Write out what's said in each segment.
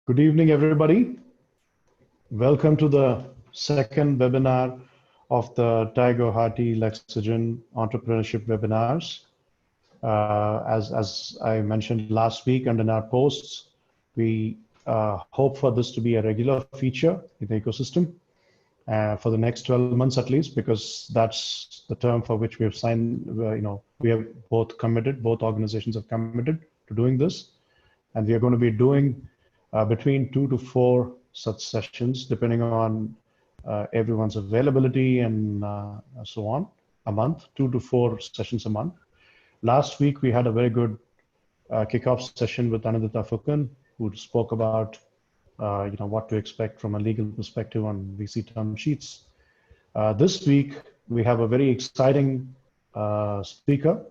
Good evening, everybody. Welcome to the second webinar of the Guwahati-Lexygen Entrepreneurship webinars. As I mentioned last week and in our posts, we hope for this to be a regular feature in the ecosystem for the next 12 months at least, because that's the term for which we have signed. We have both committed, both organizations have committed to doing this, and we are going to be doing between 2 to 4 such sessions, depending on everyone's availability and so on, a month, 2 to 4 sessions a month. Last week, we had a very good kickoff session with Anandita Fukan, who spoke about what to expect from a legal perspective on VC term sheets. This week, we have a very exciting speaker.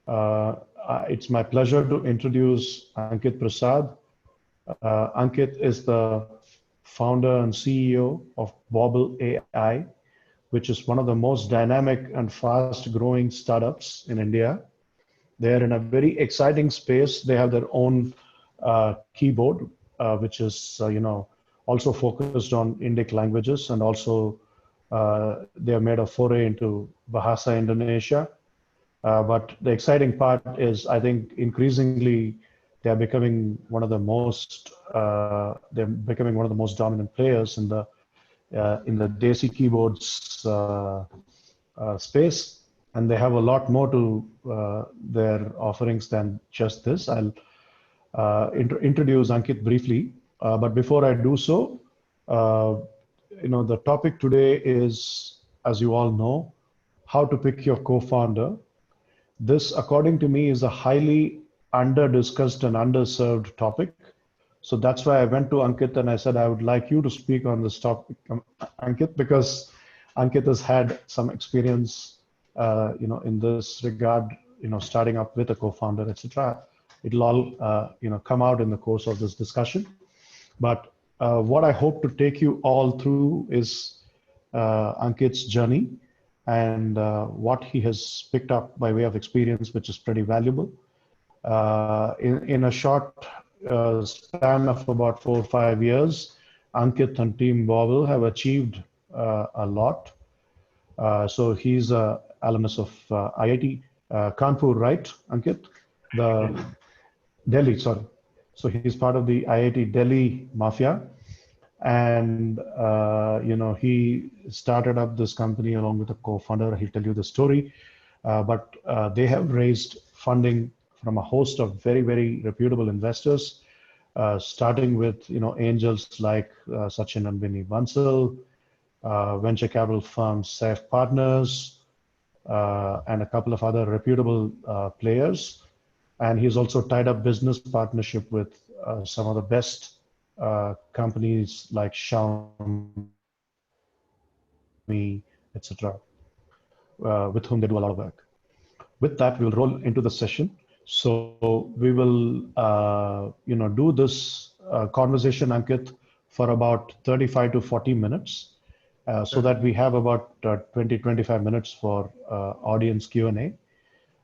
It's my pleasure to introduce Ankit Prasad. Ankit is the founder and CEO of Wobble AI, which is one of the most dynamic and fast growing startups in India. They're in a very exciting space. They have their own keyboard, which is, also focused on Indic languages, and also they have made a foray into Bahasa Indonesia. But the exciting part is, I think, increasingly they're becoming one of the most dominant players in the Desi keyboards space, and they have a lot more to their offerings than just this. I'll introduce Ankit briefly, but before I do so, the topic today is, as you all know, how to pick your co-founder. This, according to me, is a highly under-discussed and underserved topic. So that's why I went to Ankit and I said, I would like you to speak on this topic, Ankit, because Ankit has had some experience, in this regard, starting up with a co-founder, etc. It'll all, come out in the course of this discussion. But what I hope to take you all through is Ankit's journey and what he has picked up by way of experience, which is pretty valuable. In a short span of about 4 or 5 years, Ankit and Team Wobble have achieved a lot. So he's an alumnus of IIT Kanpur, right, Ankit? Delhi, sorry. So he's part of the IIT Delhi mafia. And, he started up this company along with a co-founder. He'll tell you the story. But they have raised funding from a host of very, very reputable investors, starting with, angels like Sachin and Vinny Bansal, venture capital firms, Safe Partners, and a couple of other reputable players. And he's also tied up business partnership with some of the best companies like Xiaomi, etc., with whom they do a lot of work. With that, we'll roll into the session. So we will, do this conversation, Ankit, for about 35 to 40 minutes, so that we have about 20-25 minutes for audience Q&A.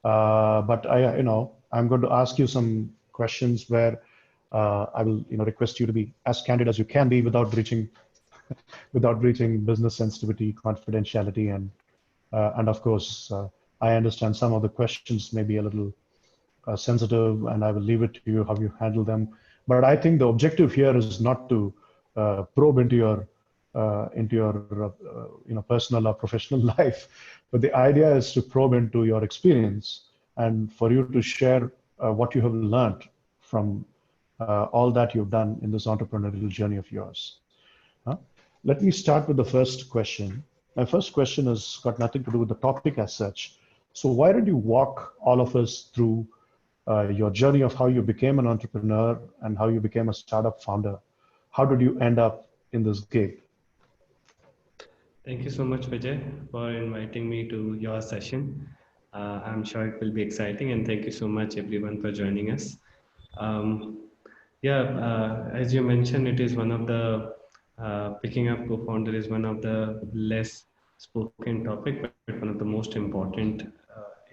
But I'm going to ask you some questions where I will, request you to be as candid as you can be without breaching business sensitivity, confidentiality, and of course, I understand some of the questions may be a little sensitive, and I will leave it to you how you handle them. But I think the objective here is not to probe into your personal or professional life, but the idea is to probe into your experience and for you to share what you have learned from all that you've done in this entrepreneurial journey of yours. Let me start with the first question. My first question has got nothing to do with the topic as such. So why did you walk all of us through your journey of how you became an entrepreneur and how you became a startup founder? How did you end up in this gig? Thank you so much, Vijay, for inviting me to your session. I'm sure it will be exciting, and thank you so much, everyone, for joining us. As you mentioned, it is one of the picking up co-founder is one of the less spoken topic, but one of the most important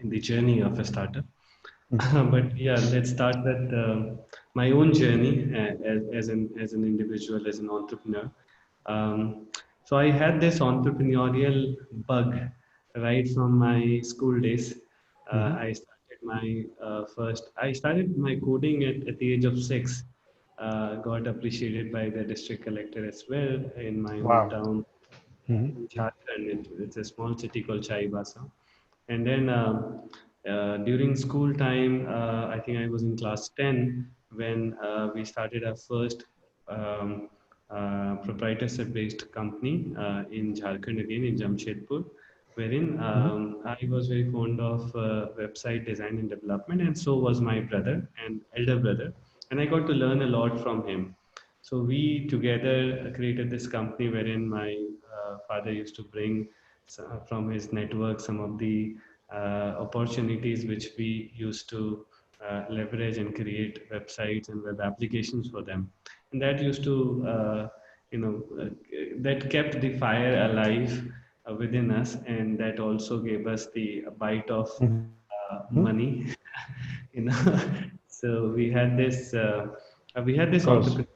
in the journey of a startup. But yeah, let's start with my own journey as an individual, as an entrepreneur. So I had this entrepreneurial bug right from my school days. Mm-hmm. I started my coding at the age of 6. Got appreciated by the district collector as well in my Wow. hometown Mm-hmm. in Jharkhand. It's a small city called Chaibasa. And then during school time, I think I was in class 10 when we started our first um, proprietorship based company in Jharkhand, again in Jamshedpur, wherein Mm-hmm. I was very fond of website design and development, and so was my brother and elder brother. And I got to learn a lot from him. So we together created this company wherein my father used to bring from his network some of the opportunities which we used to leverage and create websites and web applications for them. And that used to, that kept the fire alive within us, and that also gave us the bite of Mm-hmm. money. you know so we Of had this course. entrepreneur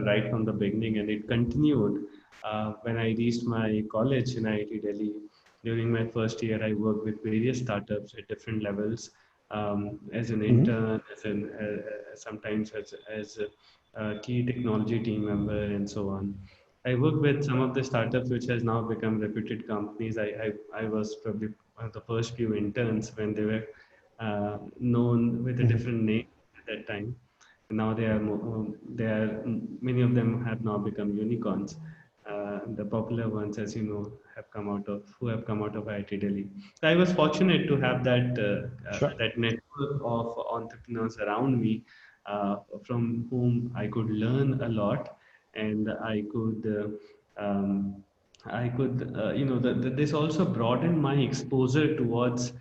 right from the beginning, and it continued when I reached my college in IIT Delhi. During my first year, I worked with various startups at different levels, as an Mm-hmm. intern, sometimes as a key technology team member, and so on. I worked with some of the startups which has now become reputed companies. I was probably one of the first few interns when they were known with a Mm-hmm. different name at that time. Now many of them have now become unicorns. The popular ones, as you know, have come out of IIT Delhi. So I was fortunate to have Sure. that network of entrepreneurs around me, from whom I could learn a lot, and um, this also broadened my exposure towards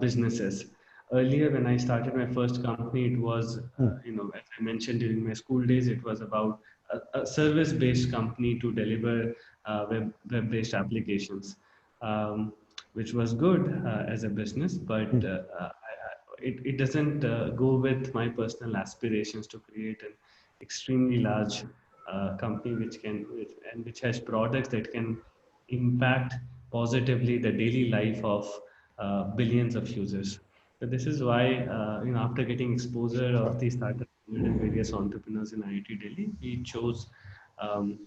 businesses. Earlier, when I started my first company, it was, as I mentioned during my school days, it was about a service-based company to deliver web-based applications, um, which was good as a business, but it doesn't go with my personal aspirations to create an extremely large company which has products that can impact positively the daily life of billions of users. So this is why, after getting exposure Sure. of the startup and various entrepreneurs in IIT Delhi, um,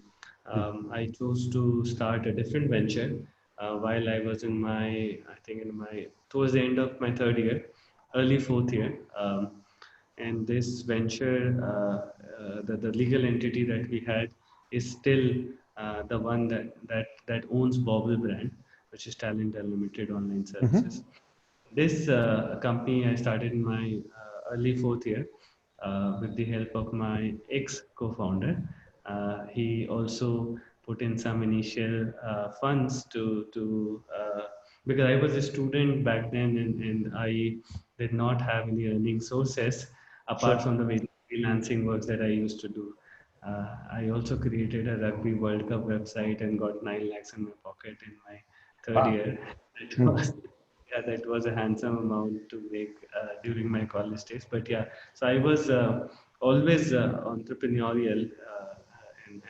I chose to start a different venture while I was towards the end of my third year, early fourth year. And this venture, the legal entity that we had, is still the one that owns Bobble brand, which is Talent Unlimited Online Mm-hmm. Services. This company I started in my early fourth year with the help of my ex co-founder. He also put in some initial funds because I was a student back then, and I did not have any earning sources apart Sure. from the freelancing works that I used to do. I also created a Rugby World Cup website and got 9 lakhs in my pocket in my third Wow. year. That Mm-hmm. was yeah, that was a handsome amount to make during my college days. But yeah, so I was always entrepreneurial,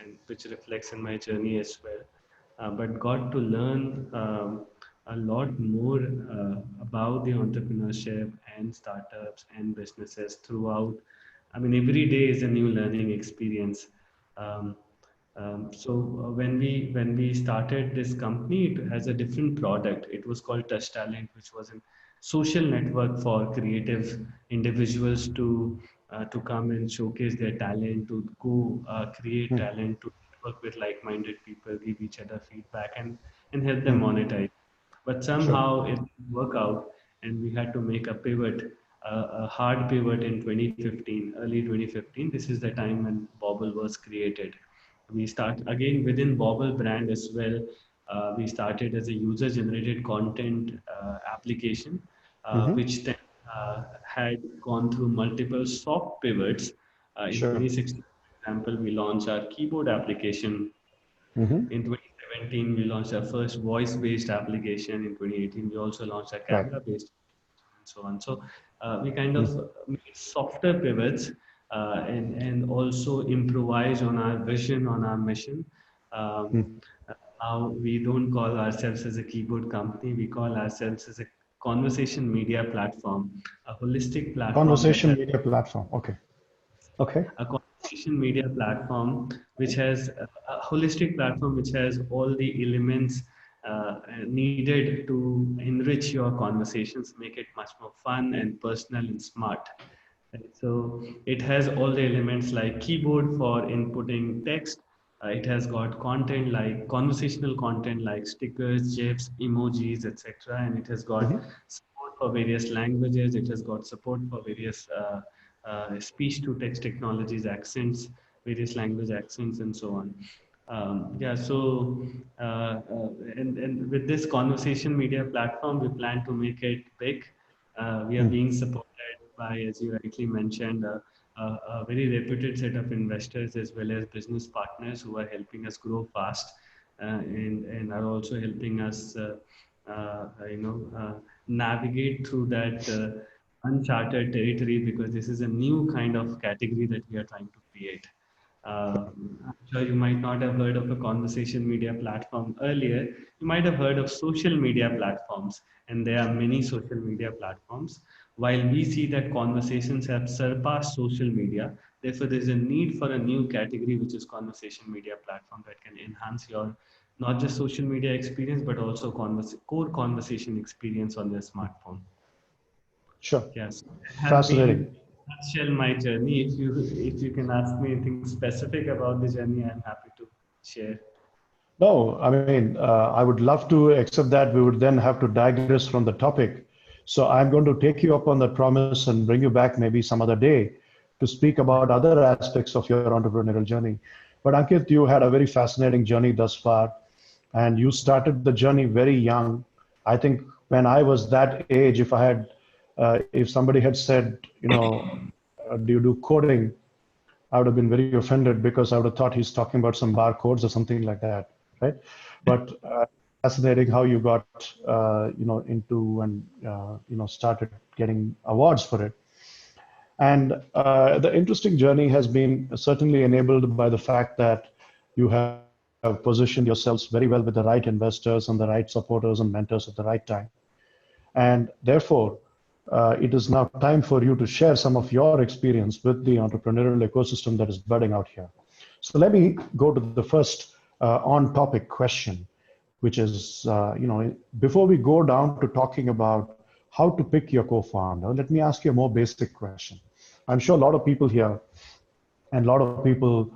and which reflects in my journey as well. But got to learn a lot more about the entrepreneurship and startups and businesses throughout. I mean, every day is a new learning experience. Um, when we started this company, it has a different product. It was called Touch Talent, which was a social network for creative individuals to come and showcase their talent, to go create talent, to network with like-minded people, give each other feedback, and help them Mm-hmm. monetize. But Sure. somehow it didn't work out, and we had to make a pivot, a hard pivot in 2015, early 2015. This is the time when Bobble was created. We start again within Bobble brand as well. We started as a user-generated content application, Mm-hmm. which then had gone through multiple soft pivots. In Sure. 2016, for example, we launched our keyboard application. Mm-hmm. In 2017, we launched our first voice-based application. In 2018, we also launched a Right. camera-based, and so on. So we kind of made softer pivots and also improvise on our vision, on our mission. Um, Now we don't call ourselves as a keyboard company, we call ourselves as a conversation media platform, a holistic platform that Conversation has media platform. Okay. Okay. a conversation media platform which has a holistic platform which has all the elements needed to enrich your conversations, make it much more fun and personal and smart. Right? So it has all the elements like keyboard for inputting text. It has got content like conversational content like stickers, GIFs, emojis, etc. And it has got support for various languages. It has got support for various speech to text technologies, accents, various language accents, and so on. Yeah, so and with this conversation media platform, we plan to make it big. We are being supported by, as you rightly mentioned, a very reputed set of investors as well as business partners who are helping us grow fast and are also helping us, navigate through that uncharted territory because this is a new kind of category that we are trying to create. I'm sure you might not have heard of a conversation media platform earlier. You might have heard of social media platforms, and there are many social media platforms. While we see that conversations have surpassed social media, therefore there's a need for a new category, which is conversation media platform that can enhance your not just social media experience, but also core conversation experience on your smartphone. Sure. Yes, it has Fascinating. been nutshell my journey. If you can ask me anything specific about the journey, I'm happy to share. No, I mean, I would love to accept that. We would then have to digress from the topic. So I'm going to take you up on that promise and bring you back maybe some other day to speak about other aspects of your entrepreneurial journey. But Ankit, you had a very fascinating journey thus far, and you started the journey very young. I think when I was that age, if somebody had said, do you do coding? I would have been very offended because I would have thought he's talking about some barcodes or something like that, right? But fascinating how you got, into and started getting awards for it. And the interesting journey has been certainly enabled by the fact that you have positioned yourselves very well with the right investors and the right supporters and mentors at the right time. And therefore, it is now time for you to share some of your experience with the entrepreneurial ecosystem that is budding out here. So let me go to the first on-topic question, which is, before we go down to talking about how to pick your co-founder, let me ask you a more basic question. I'm sure a lot of people here and a lot of people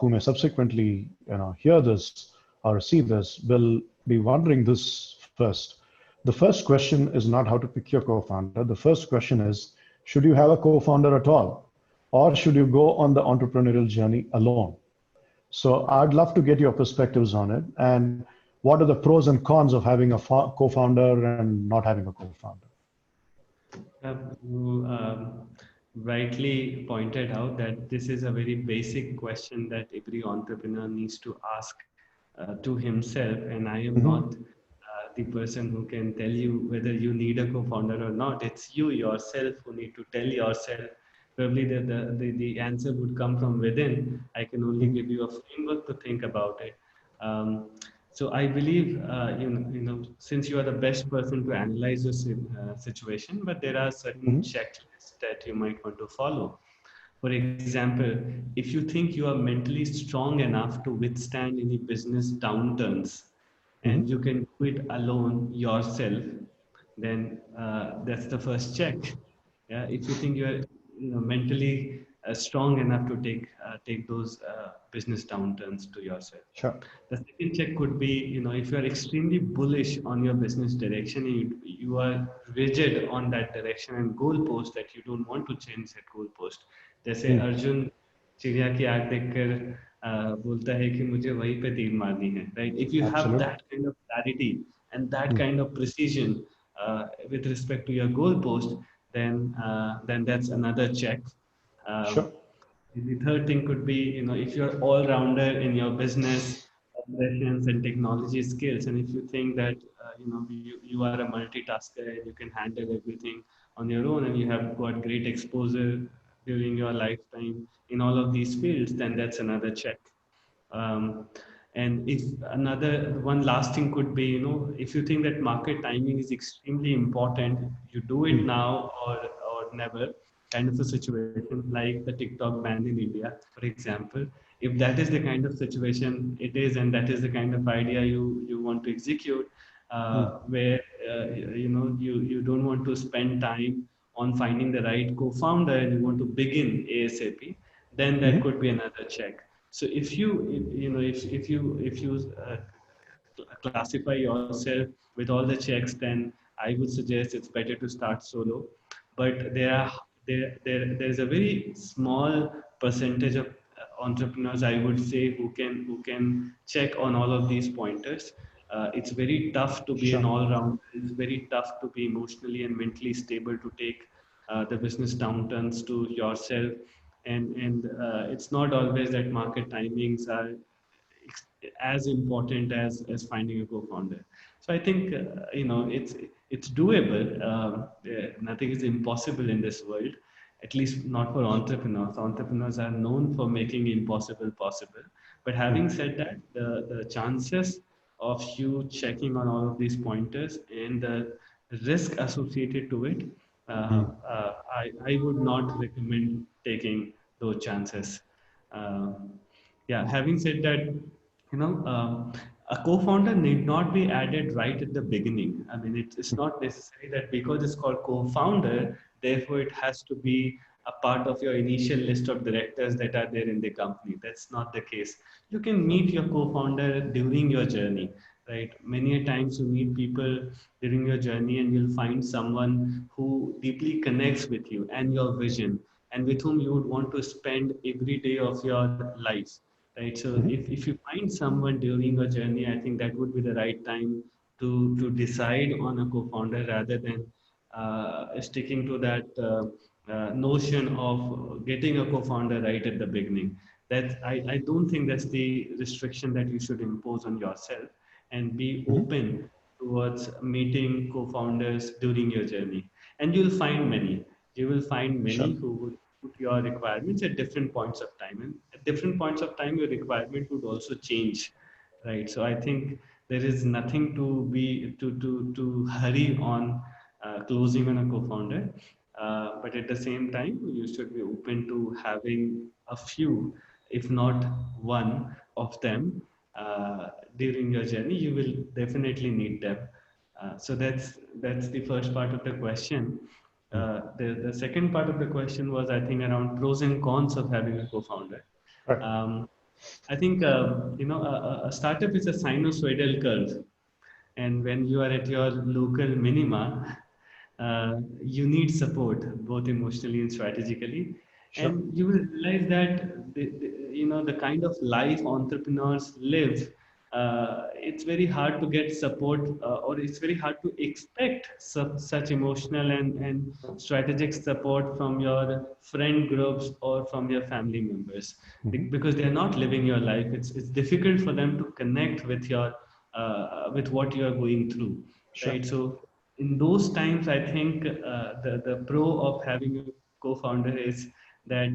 who may subsequently hear this or see this will be wondering this first. The first question is not how to pick your co-founder. The first question is, should you have a co-founder at all? Or should you go on the entrepreneurial journey alone? So I'd love to get your perspectives on it. And what are the pros and cons of having a co-founder and not having a co-founder? You rightly pointed out that this is a very basic question that every entrepreneur needs to ask to himself. And I am not the person who can tell you whether you need a co-founder or not. It's you yourself who need to tell yourself. Probably the answer would come from within. I can only give you a framework to think about it. So I believe, since you are the best person to analyze your situation, but there are certain checklists that you might want to follow. For example, if you think you are mentally strong enough to withstand any business downturns and you can do it alone yourself, then that's the first check. Yeah, if you think you're mentally strong enough to take those business downturns to yourself. Sure. The second check could be, if you are extremely bullish on your business direction, you are rigid on that direction and goalpost that you don't want to change that goalpost. जैसे अर्जुन चिड़िया की आंख देखकर बोलता है कि मुझे वहीं पे तीर मारनी है, right? If you have Absolutely. that kind of clarity and that kind of precision with respect to your goalpost, then that's another check. Sure. The third thing could be, if you're all-rounder in your business operations and technology skills, and if you think that, you are a multitasker and you can handle everything on your own and you have got great exposure during your lifetime in all of these fields, then that's another check. Um, and if another one last thing could be, if you think that market timing is extremely important, you do it now or never, kind of a situation like the TikTok ban in India, for example. If that is the kind of situation it is, and that is the kind of idea you want to execute, where you don't want to spend time on finding the right co-founder and you want to begin ASAP, then that could be another check. So if you classify yourself with all the checks, then I would suggest it's better to start solo. But there's a very small percentage of entrepreneurs, I would say, who can check on all of these pointers. It's very tough to be an Sure. all-rounder. It's very tough to be emotionally and mentally stable to take the business downturns to yourself, and it's not always that market timings are as important as finding a co-founder. So I think it's doable. Nothing is impossible in this world, at least not for entrepreneurs. Entrepreneurs are known for making impossible possible. But having said that, the chances of you checking on all of these pointers and the risk associated to it, I would not recommend taking those chances. Um, yeah, having said that, a co-founder need not be added right at the beginning. I mean, it's not necessary that because it's called co-founder, therefore it has to be a part of your initial list of directors that are there in the company. That's not the case. You can meet your co-founder during your journey, right? Many a times you meet people during your journey and you'll find someone who deeply connects with you and your vision and with whom you would want to spend every day of your life, right? So if you find someone during your journey, I think that would be the right time to decide on a co-founder rather than sticking to that notion of getting a co-founder right at the beginning. That I don't think that's the restriction that you should impose on yourself, and be open towards meeting co-founders during your journey. And you'll find many. You will find Sure. many who would put your requirements at different points of time. And at different points of time, your requirement would also change, right? So I think there is nothing to be to hurry on closing on a co-founder. But at the same time, you should be open to having a few, if not one of them, during your journey. You will definitely need them. So that's the first part of the question. The second part of the question was, I think, around pros and cons of having a co-founder. Right. I think a startup is a sinusoidal curve, and when you are at your local minima, you need support both emotionally and strategically, Sure. and you will realize that the kind of life entrepreneurs live, it's very hard to get support, or it's very hard to expect such emotional and strategic support from your friend groups or from your family members, because they are not living your life. It's difficult for them to connect with your with what you are going through, Sure. right? So in those times, I think the pro of having a co-founder is that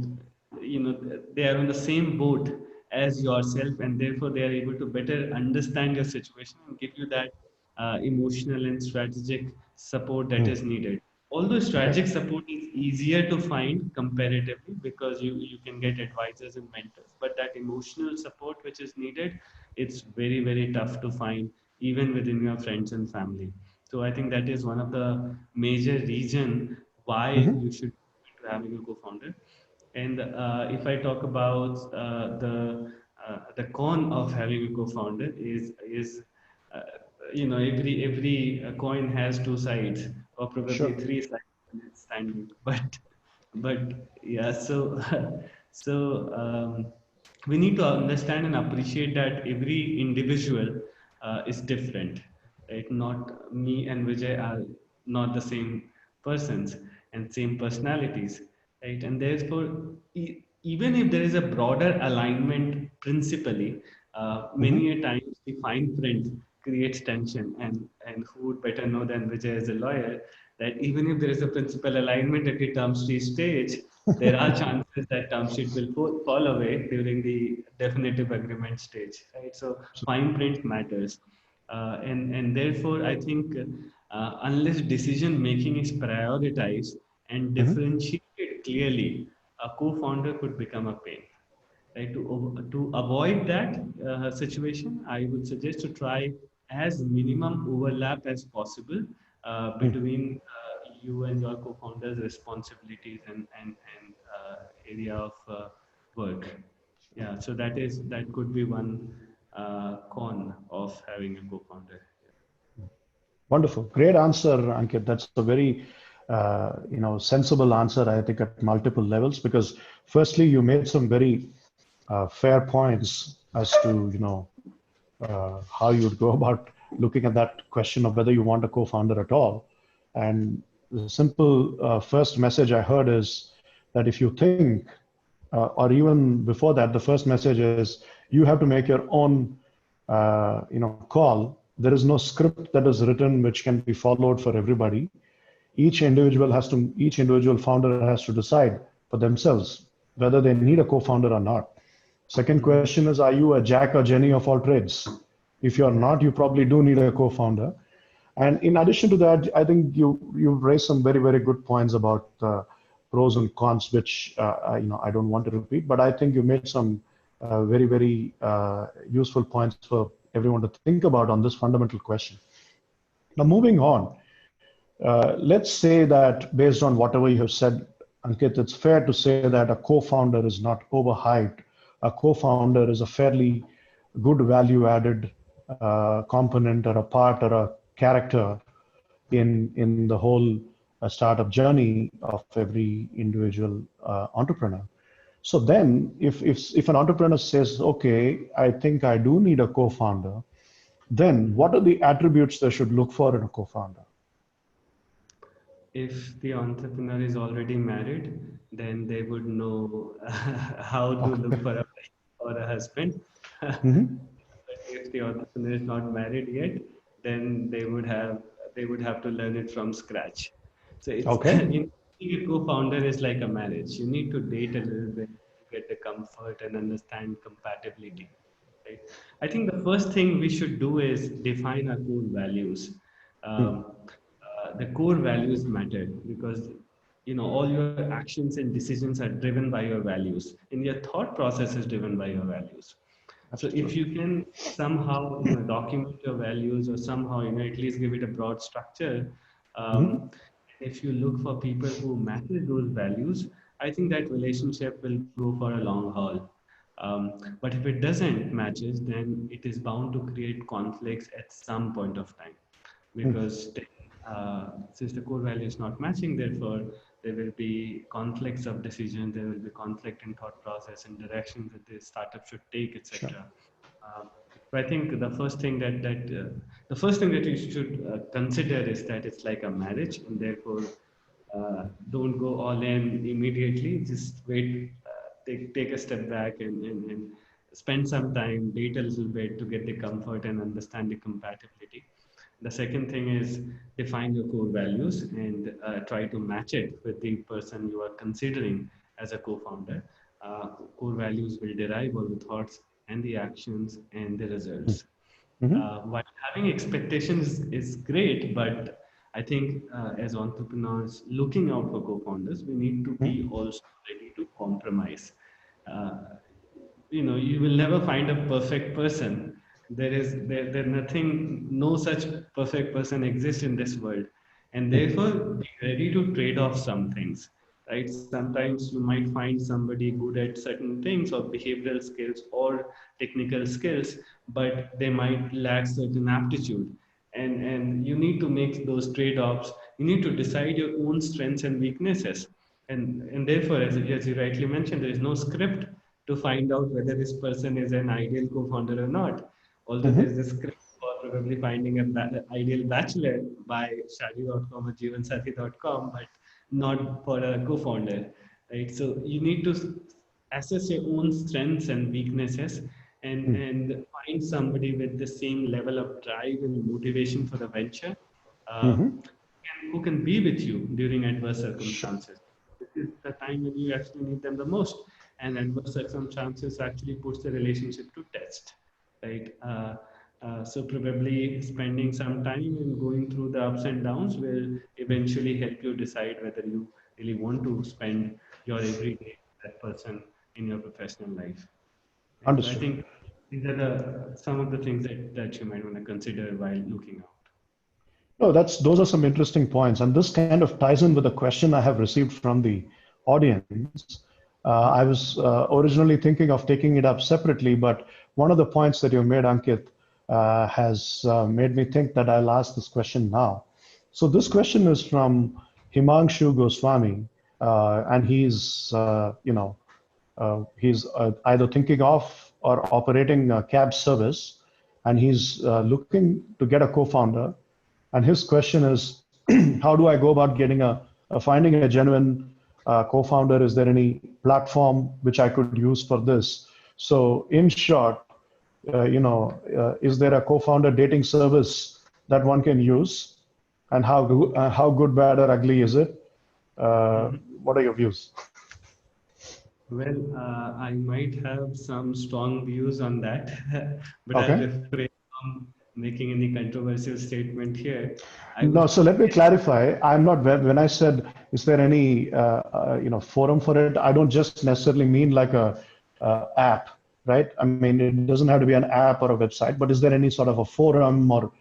they are on the same boat as yourself, and therefore they are able to better understand your situation and give you that emotional and strategic support that is needed. Although Right. strategic support is easier to find comparatively because you can get advisors and mentors, but that emotional support which is needed, it's very, very tough to find even within your friends and family. So I think that is one of the major reason why you should be having a co-founder. And if I talk about the con of having a co-founder is uh, every coin has two sides, or Sure. probably three sides when it's standing. But yeah, so we need to understand and appreciate that every individual is different, right? Not me and Vijay are not the same persons and same personalities, right? And therefore, even if there is a broader alignment principally, many a times the fine print creates tension, and who would better know than Vijay as a lawyer? that even if there is a principal alignment at the term sheet stage, there are chances that term sheet will fall away during the definitive agreement stage, right? So fine print matters. And therefore, I think unless decision making is prioritized and Mhm. differentiated clearly, a co-founder could become a pain. Right? To avoid that situation, I would suggest to try as minimum overlap as possible Mhm. between you and your co-founder's responsibilities and area of work. Yeah, so that could be one con of having a co-founder. Wonderful. Great answer, Ankit. That's a very, sensible answer, I think, at multiple levels, because firstly, you made some very fair points as to, how you would go about looking at that question of whether you want a co-founder at all. And the simple first message I heard is that if you think, or even before that, the first message is you have to make your own, call. There is no script that is written which can be followed for everybody. Each individual founder has to decide for themselves whether they need a co-founder or not. Second Mhm. question is, are you a Jack or Jenny of all trades? If you're not, you probably do need a co-founder. And in addition to that, I think you raised some very, very good points about pros and cons, which I don't want to repeat, but I think you made some very, very useful points for everyone to think about on this fundamental question. Now, moving on, let's say that based on whatever you have said, Ankit, it's fair to say that a co-founder is not overhyped. A co-founder is a fairly good value-added component or a part or a character in the whole startup journey of every individual entrepreneur. So then, if an entrepreneur says, "Okay, I think I do need a co-founder," then what Mhm. are the attributes they should look for in a co-founder? If the entrepreneur is already married, then they would know how to look Okay. for a wife or a husband. Hmm. But if the entrepreneur is not married yet, then they would have to learn it from scratch. So it's Okay. being a co-founder is like a marriage. You need to date a little bit to get the comfort and understand compatibility. Right? I think the first thing we should do is define our core values. Hmm. The core values matter because all your actions and decisions are driven by your values, and your thought process is driven by your values. So if you Absolutely. can somehow document your values, or somehow at least give it a broad structure, Hmm. um, if you look for people who matches those values, I think that relationship will go for a long haul. But if it doesn't matches, then it is bound to create conflicts at some point of time, Hmm. because since the core value is not matching, therefore there will be conflicts of decision, there will be conflict in thought process and directions that the startup should take, Sure. etc. um, so I think the first thing that you should consider is that it's like a marriage, and therefore don't go all in immediately. Just wait, take a step back, and spend some time, date a little bit to get the comfort and understand the compatibility. The second thing is define your core values and try to match it with the person you are considering as a co-founder. Core values will derive all the thoughts and the actions and the results. Hmm. While having expectations is great, but I think as entrepreneurs looking out for co-founders, we need to be Hmm. also ready to compromise. Uh, you will never find a perfect person. There nothing, no such perfect person exists in this world, and therefore Hmm. be ready to trade off some things. Right? Sometimes you might find somebody good at certain things, or behavioral skills or technical skills, but they might lack certain aptitude, and you need to make those trade-offs. You need to decide your own strengths and weaknesses, and therefore, as you rightly mentioned, there is no script to find out whether this person is an ideal co-founder or not. Although there is Hmm. a script for probably finding an ideal bachelor by shadi.com or jeevansati.com, but not for a co-founder, right? So you need to assess your own strengths and weaknesses, and find somebody with the same level of drive and motivation for the venture. Um, Hmm. who can be with you during adverse circumstances. This is the time when you actually need them the most, and adverse circumstances actually puts the relationship to test, right? So probably spending some time and going through the ups and downs will eventually help you decide whether you really want to spend your every day with that person in your professional life. Right? So I Understood. think these are some of the things that you might want to consider while looking out. No, those are some interesting points, and this kind of ties in with a question I have received from the audience. I was originally thinking of taking it up separately, but one of the points that you made, Ankit, has made me think that I'll ask this question now. So this question is from Himanshu Goswami, and he's either thinking of or operating a cab service, and he's looking to get a co-founder. And his question is, how do I go about finding a genuine co-founder? Is there any platform which I could use for this? So, in short, is there a co-founder dating service that one can use? And how good, bad, or ugly is it? Mhm. What are your views? Well, I might have some strong views on that, but I'll Okay. refrain from making any controversial statement here. I No, would so let me say, clarify. I'm not when I said is there any forum for it? I don't just necessarily mean like a app, right? I mean it doesn't have to be an app or a website, but is there any sort of a forum or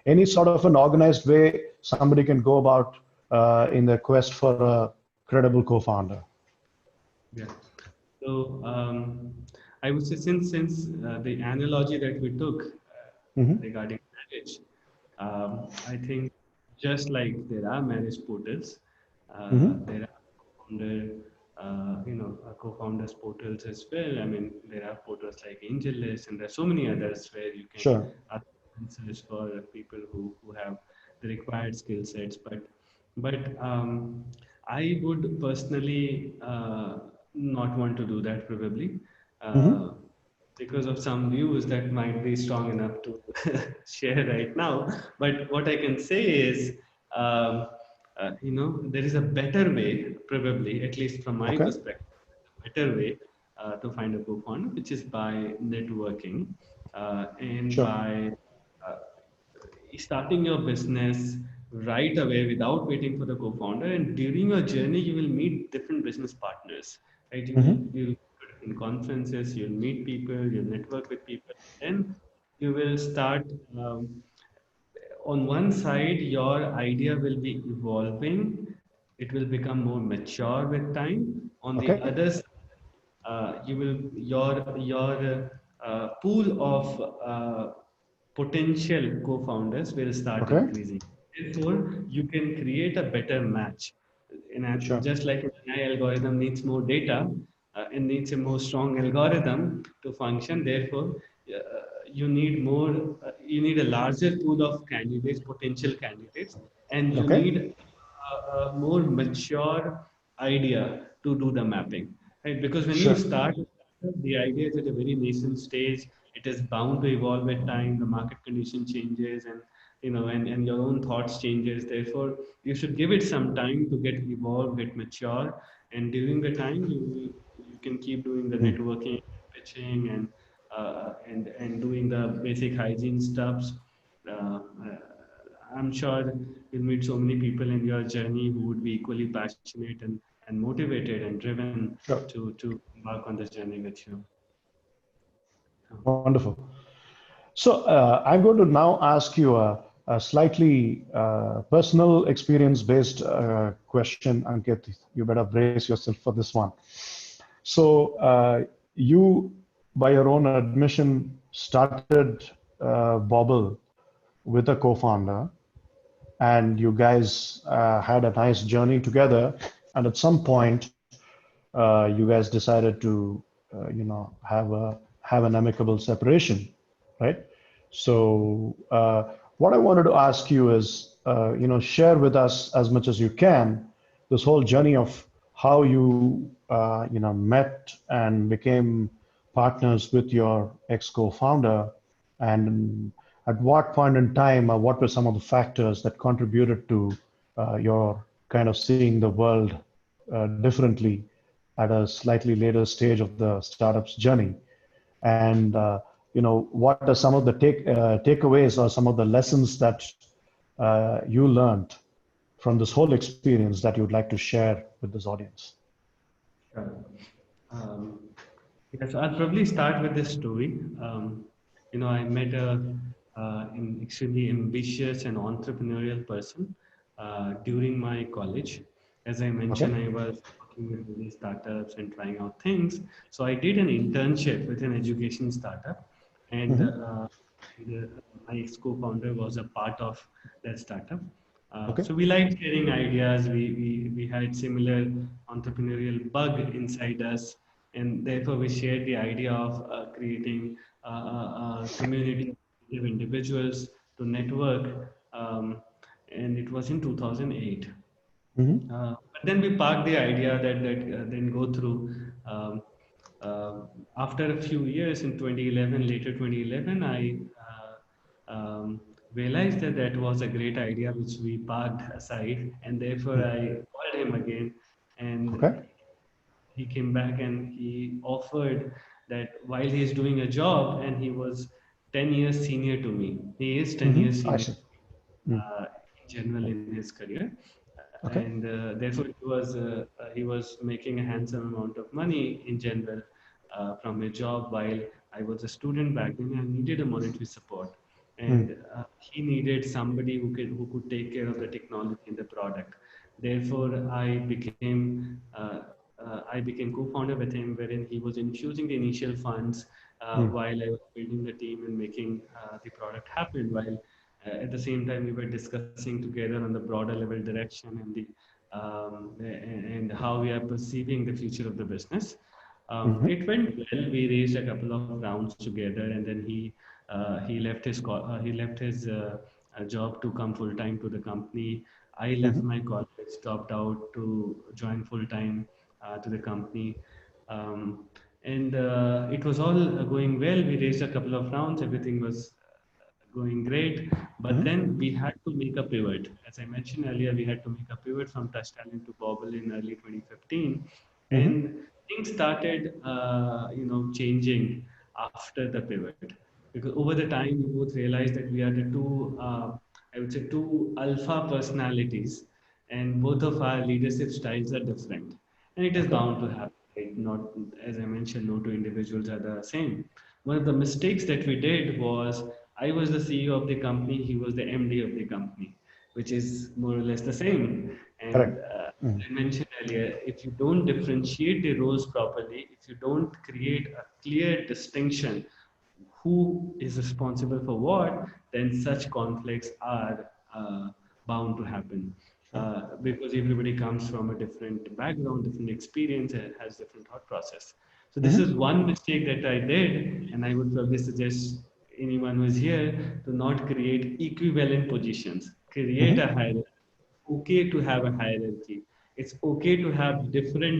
any sort of an organized way somebody can go about in their quest for a credible co-founder? yeah. So I would say since the analogy that we took Hmm. regarding marriage, I think just like there are marriage portals, Hmm. there are founder, co-founders portals as well. I mean, there are portals like AngelList, and there are so many others where you can Sure. ask answers for people who have the required skill sets. But I would personally not want to do that probably. Hmm. Uh, because of some views that might be strong enough to share right now. But what I can say is, there is a better way, probably, at least from my Okay. perspective, a better way to find a co-founder, which is by networking and Sure. by uh, starting your business right away without waiting for the co-founder. And during your journey you will meet different business partners, right? Hmm. You'll in conferences, you'll meet people, you'll network with people, then you will start on one side your idea will be evolving, it will become more mature with time. On the Okay. other side, you will your pool of potential co-founders will start Okay. increasing. Therefore, you can create a better match. Sure. Just like an AI algorithm needs more data and needs a more strong algorithm to function, therefore, you need a larger pool of candidates, potential candidates, and you Okay. need a more mature idea to do the mapping, right? Because when you Sure. start, the idea is at a very nascent stage. It is bound to evolve with time. The market condition changes, and and your own thoughts changes. Therefore, you should give it some time to get evolved, get mature, and during the time, you can keep doing the Hmm. networking, pitching, and doing the basic hygiene stuffs. Uh, uh, I'm sure you'll meet so many people in your journey who would be equally passionate and motivated and driven Sure. to embark on this journey with you. So, Wonderful. So I'm going to now ask you a slightly personal experience-based question, Ankit. You better brace yourself for this one. So you, by your own admission, started Bobble with a co-founder, and you guys had a nice journey together. And at some point, you guys decided to, have an amicable separation, right? So, what I wanted to ask you is, share with us as much as you can this whole journey of how you, met and became partners with your ex co-founder, and at what point in time, or what were some of the factors that contributed to, you're kind of seeing the world differently at a slightly later stage of the startup's journey. And what are some of the takeaways or some of the lessons that you learned from this whole experience that you'd like to share with this audience? Sure. Um, yes, I'll probably start with this story. I met an extremely ambitious and entrepreneurial person during my college. As I mentioned, Okay. I was working with many startups and trying out things. So I did an internship with an education startup, and Hmm. my co-founder was a part of that startup. Okay. So we liked sharing ideas. We had similar entrepreneurial bug inside us, and therefore we shared the idea of creating a community of individuals to network. And it was in 2008. Hmm. But then we parked the idea that then go through. Um, uh, After a few years in 2011, later 2011, I realized that that was a great idea which we parked aside, and therefore I called him again, and Okay. he came back and he offered that while he's doing a job and he was 10 years senior to me. He is 10 Hmm. years I senior see. Mm. in general in his career, Okay. and therefore he was making a handsome amount of money in general from a job while I was a student back then and needed a monetary support, Mm. and he needed somebody who could take care of the technology and the product. Therefore, I became co-founder with him, wherein he was infusing the initial funds Mm. while I was building the team and making the product happen. While at the same time, we were discussing together on the broader level direction and how we are perceiving the future of the business. Hmm. It went well. We raised a couple of rounds together, and then he left his job to come full time to the company. I left Hmm. my college, dropped out to join full time to the company. Um, and it was all going well. We raised a couple of rounds. Everything was going great. But Hmm. then we had to make a pivot. As I mentioned earlier, we had to make a pivot from Touch Talent to Bobble in early 2015, Hmm. and things started, changing after the pivot. Because over the time, we both realized that we are the two, I would say, two alpha personalities, and both of our leadership styles are different, and it is Okay. bound to happen. Right? Not, as I mentioned, no two individuals are the same. One of the mistakes that we did was I was the CEO of the company, he was the MD of the company, which is more or less the same. And Correct. Mm. I mentioned earlier, if you don't differentiate the roles properly, if you don't create a clear distinction who is responsible for what, then such conflicts are bound to happen. Sure. Because everybody comes from a different background, different experience, and has different thought process. So this is Hmm. one mistake that I did, and I would probably suggest anyone who is here to not create equivalent positions. Create a Hmm. hierarchy. Okay to have a hierarchy. It's okay to have different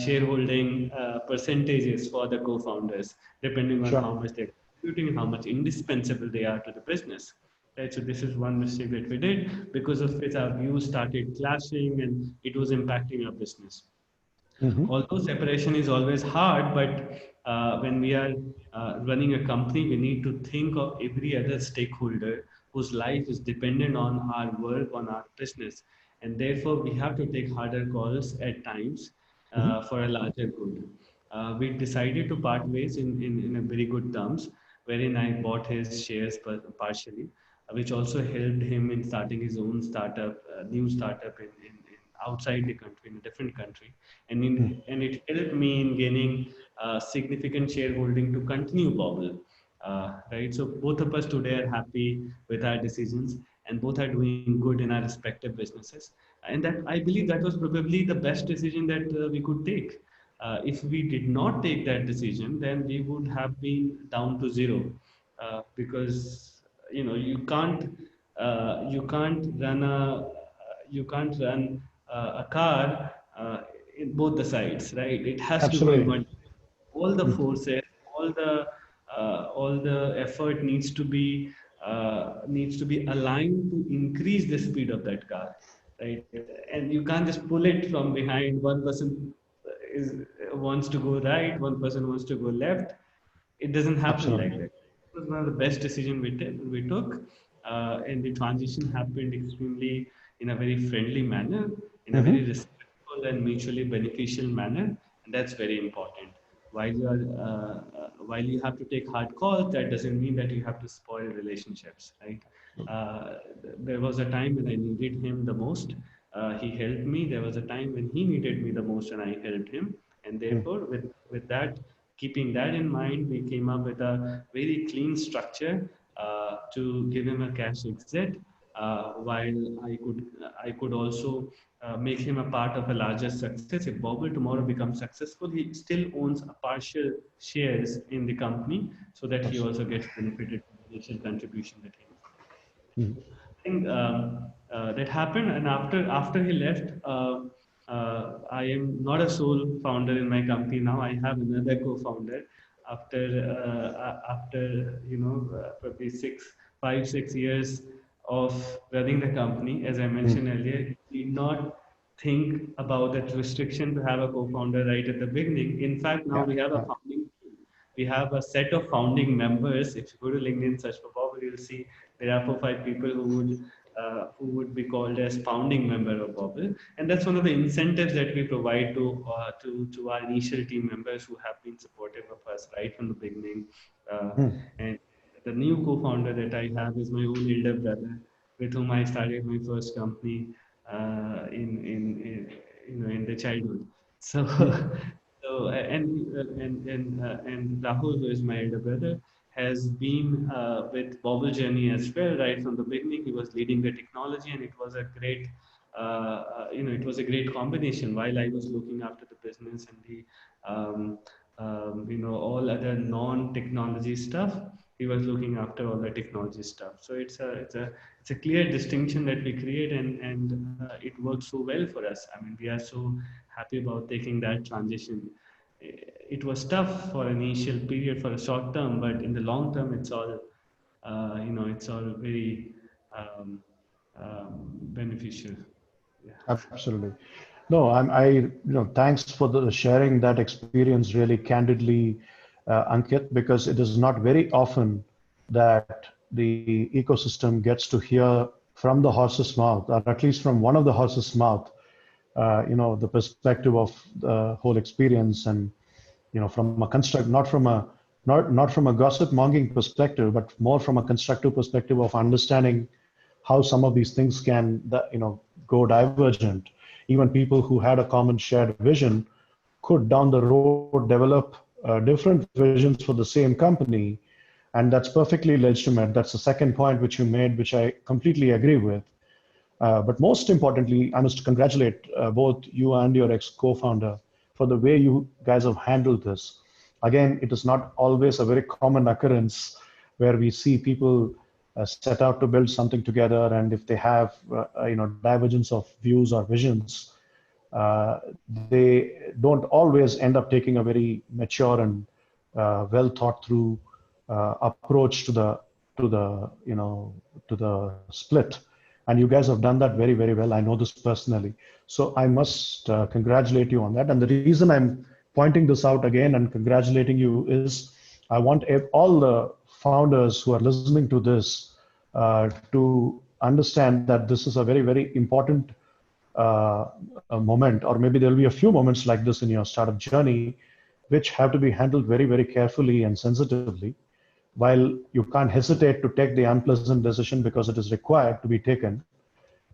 shareholding percentages for the co-founders, depending on Sure. how much they're contributing, how much indispensable they are to the business. Right, so this is one mistake that we did, because of which our views started clashing and it was impacting our business. Hmm. Although separation is always hard, but when we are running a company, we need to think of every other stakeholder whose life is dependent on our work, on our business. And therefore, we have to take harder calls at times Hmm. for a larger good. We decided to part ways in a very good terms, wherein I bought his shares partially, which also helped him in starting his own startup, new startup in outside the country, in a different country, and it helped me in gaining significant shareholding to continue Bobble. Right, so both of us today are happy with our decisions, and both are doing good in our respective businesses. And that I believe that was probably the best decision that we could take. If we did not take that decision, then we would have been down to zero, because you can't run a car in both the sides, right? It has to go in Absolutely. one. All the Mm. forces, all the effort needs to be aligned to increase the speed of that car. right? And you can't just pull it from behind. One person is wants to go right, one person wants to go left. It doesn't happen like Absolutely. that. It was one of the best decisions we took, and the transition happened extremely in a very friendly manner, in a very Mm-hmm. respectful and mutually beneficial manner, and that's very important. While you have to take hard calls, that doesn't mean that you have to spoil relationships, right? Uh, there was a time when I needed him the most. He helped me. There was a time when he needed me the most, and I helped him. And therefore, with that, keeping that in mind, we came up with a very clean structure to give him a cash exit, while I could also make him a part of a larger success. If Bobble tomorrow becomes successful, he still owns a partial shares in the company, so that he Yes. also gets benefited from the initial contribution that he made. Mhm. I think that happened, and after he left, I am not a sole founder in my company now. I have another co-founder. After probably 5 6 years of running the company, as I mentioned Mhm. earlier, he did not think about that restriction to have a co-founder right at the beginning. In fact, now Yeah. we have a Yeah. founding team. We have a set of founding members. If you go to LinkedIn, search for Bob, you'll see there are 4 5 people who would be called as founding member of Bobble, and that's one of the incentives that we provide to our initial team members who have been supportive of us right from the beginning. Mhm. And the new co-founder that I have is my own elder brother, with whom I started my first company in the childhood. So Mhm. and Rahul, who is my elder brother, has been with Bobble Journey as well, right from the beginning. He was leading the technology, and it was a great combination. While I was looking after the business and the um, all other non-technology stuff, he was looking after all the technology stuff. So it's a clear distinction that we create, and it works so well for us. I mean, we are so happy about taking that transition. It was tough for an initial period for a short term, but in the long term, it's all very um, beneficial. Yeah. Absolutely. No, thanks for the sharing that experience really candidly, Ankit, because it is not very often that the ecosystem gets to hear from the horse's mouth, or at least from one of the horse's mouth, the perspective of the whole experience, and from a construct, not from a gossip monging perspective, but more from a constructive perspective of understanding how some of these things can go divergent. Even people who had a common shared vision could down the road develop different visions for the same company, and that's perfectly legitimate. That's the second point which you made, which I completely agree with. But most importantly, I must congratulate both you and your ex-co-founder for the way you guys have handled this. Again, it is not always a very common occurrence where we see people set out to build something together, and if they have divergence of views or visions, they don't always end up taking a very mature and well thought through approach to the split. And you guys have done that very, very well. I know this personally, so I must congratulate you on that. And the reason I'm pointing this out again and congratulating you is I want all the founders who are listening to this to understand that this is a very, very important a moment, or maybe there'll be a few moments like this in your startup journey, which have to be handled very, very carefully and sensitively. While you can't hesitate to take the unpleasant decision because it is required to be taken,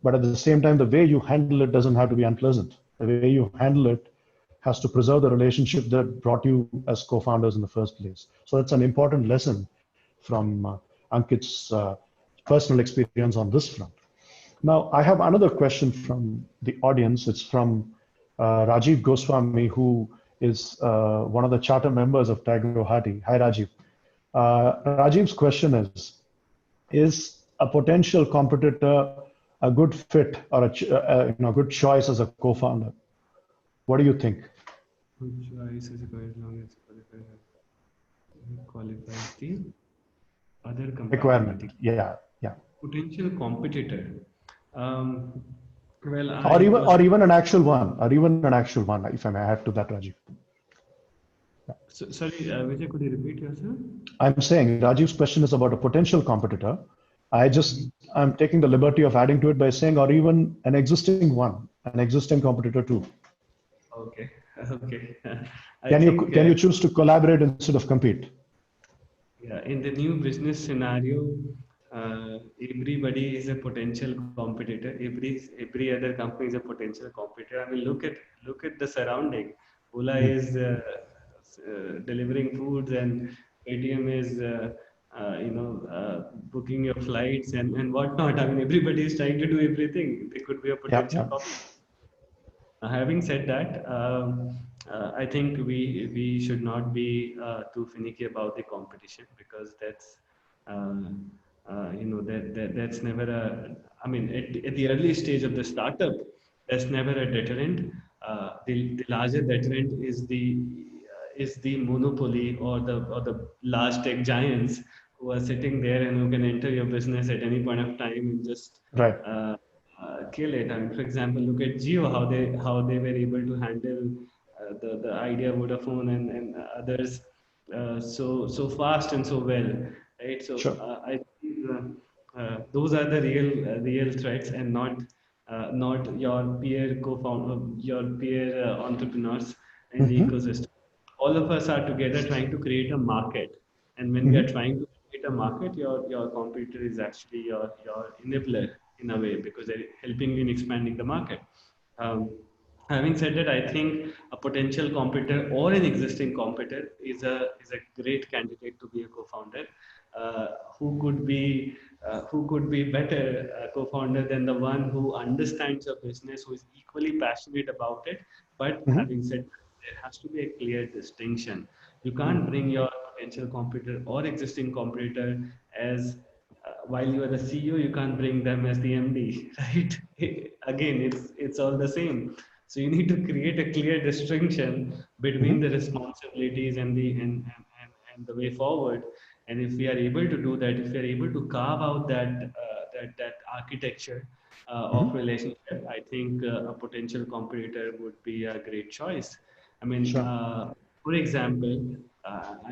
but at the same time, the way you handle it doesn't have to be unpleasant. The way you handle it has to preserve the relationship that brought you as co-founders in the first place. So that's an important lesson from Ankit's personal experience on this front. Now, I have another question from the audience. It's from Rajiv Goswami, who is one of the charter members of Tiger Guwahati. Hi, Rajiv. Rajiv's question is a potential competitor a good fit or a good choice as a co-founder? What do you think? Good choice is quite long as qualifies the other Requirement. compatibility. Yeah, yeah. Potential competitor. Um, Well, I was. or even an actual one, or even an actual one, if I may add to that, Rajiv. So, sorry, Vijay, could you repeat yourself? I'm saying Rajiv's question is about a potential competitor. I'm taking the liberty of adding to it by saying, or even an existing one, an existing competitor too. Okay, okay. I think Can you choose to collaborate instead of compete? yeah, in the new business scenario, everybody is a potential competitor. Every other company is a potential competitor. I mean, look at the surrounding. Ola Hmm. is delivering foods, and ATM is booking your flights and whatnot. I mean, everybody is trying to do everything. They could be a Yeah, potential yeah. competitor. Having said that, I think we should not be too finicky about the competition, because um, that's never a. I mean, at the early stage of the startup, that's never a deterrent. The larger deterrent is the monopoly, or the large tech giants who are sitting there and who can enter your business at any point of time and just Right. uh, kill it. I mean, for example, look at Geo, how they were able to handle the Idea, Vodafone, and others so fast and so well, right? So Sure. I think those are the real threats, and not your peer co-founder, your peer entrepreneurs in the Hmm. ecosystem. All of us are together trying to create a market, and when we are Hmm. trying to create a market, your competitor is actually your enabler in a way, because they're helping you in expanding the market. um, Having said that, I think a potential competitor or an existing competitor is a great candidate to be a co-founder. uh, who could be who could be better co-founder than the one who understands your business, who is equally passionate about it. But Hmm. having said that, there has to be a clear distinction. You can't bring your potential competitor or existing competitor as while you are the CEO, you can't bring them as the MD, right? Again, it's all the same. So you need to create a clear distinction between Hmm. the responsibilities and the way forward. And if we are able to do that, if we are able to carve out that architecture of Hmm. relationship, I think a potential competitor would be a great choice. I mean, Sure. for example,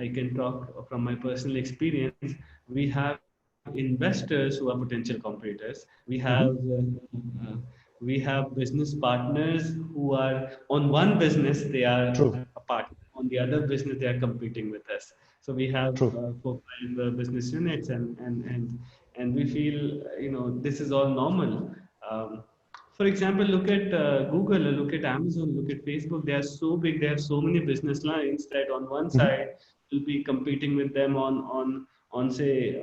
I can talk from my personal experience. We have investors who are potential competitors. Hmm. Uh, we have business partners who are on one business they are True. a partner, on the other business they are competing with us. So we have True. 4 5 business units, and we feel this is all normal. For example, look at Google, look at Amazon, look at Facebook. They are so big. They have so many business lines that on one Hmm. side you'll be competing with them on say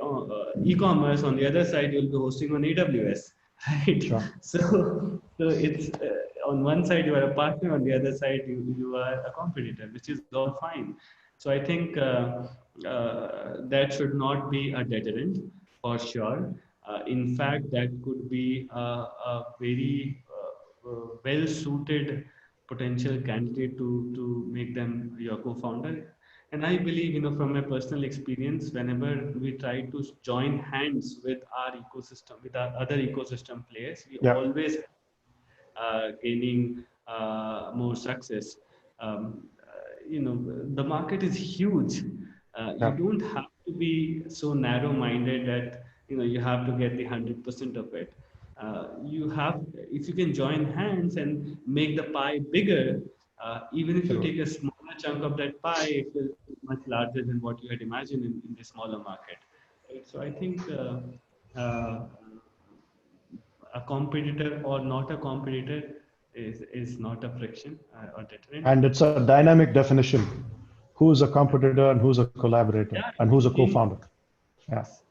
e-commerce. On the other side, you'll be hosting on AWS, right? Sure. So it's on one side you are a partner, on the other side you are a competitor, which is all fine. So I think that should not be a deterrent for sure. In fact, that could be a very well suited potential candidate to make them your co-founder. And I believe, from my personal experience, whenever we try to join hands with our ecosystem, with our other ecosystem players, we Yeah. always gaining more success. The market is huge. You Yeah. don't have to be so narrow-minded that you have to get the 100% of it. You have, if you can join hands and make the pie bigger, even if you True. take a smaller chunk of that pie, it will be much larger than what you had imagined in the smaller market. Right? So I think a competitor or not a competitor is not a friction or deterrent. And it's a dynamic definition. Who's a competitor and who's a collaborator Yeah, and who's a in co-founder? Yeah. yes.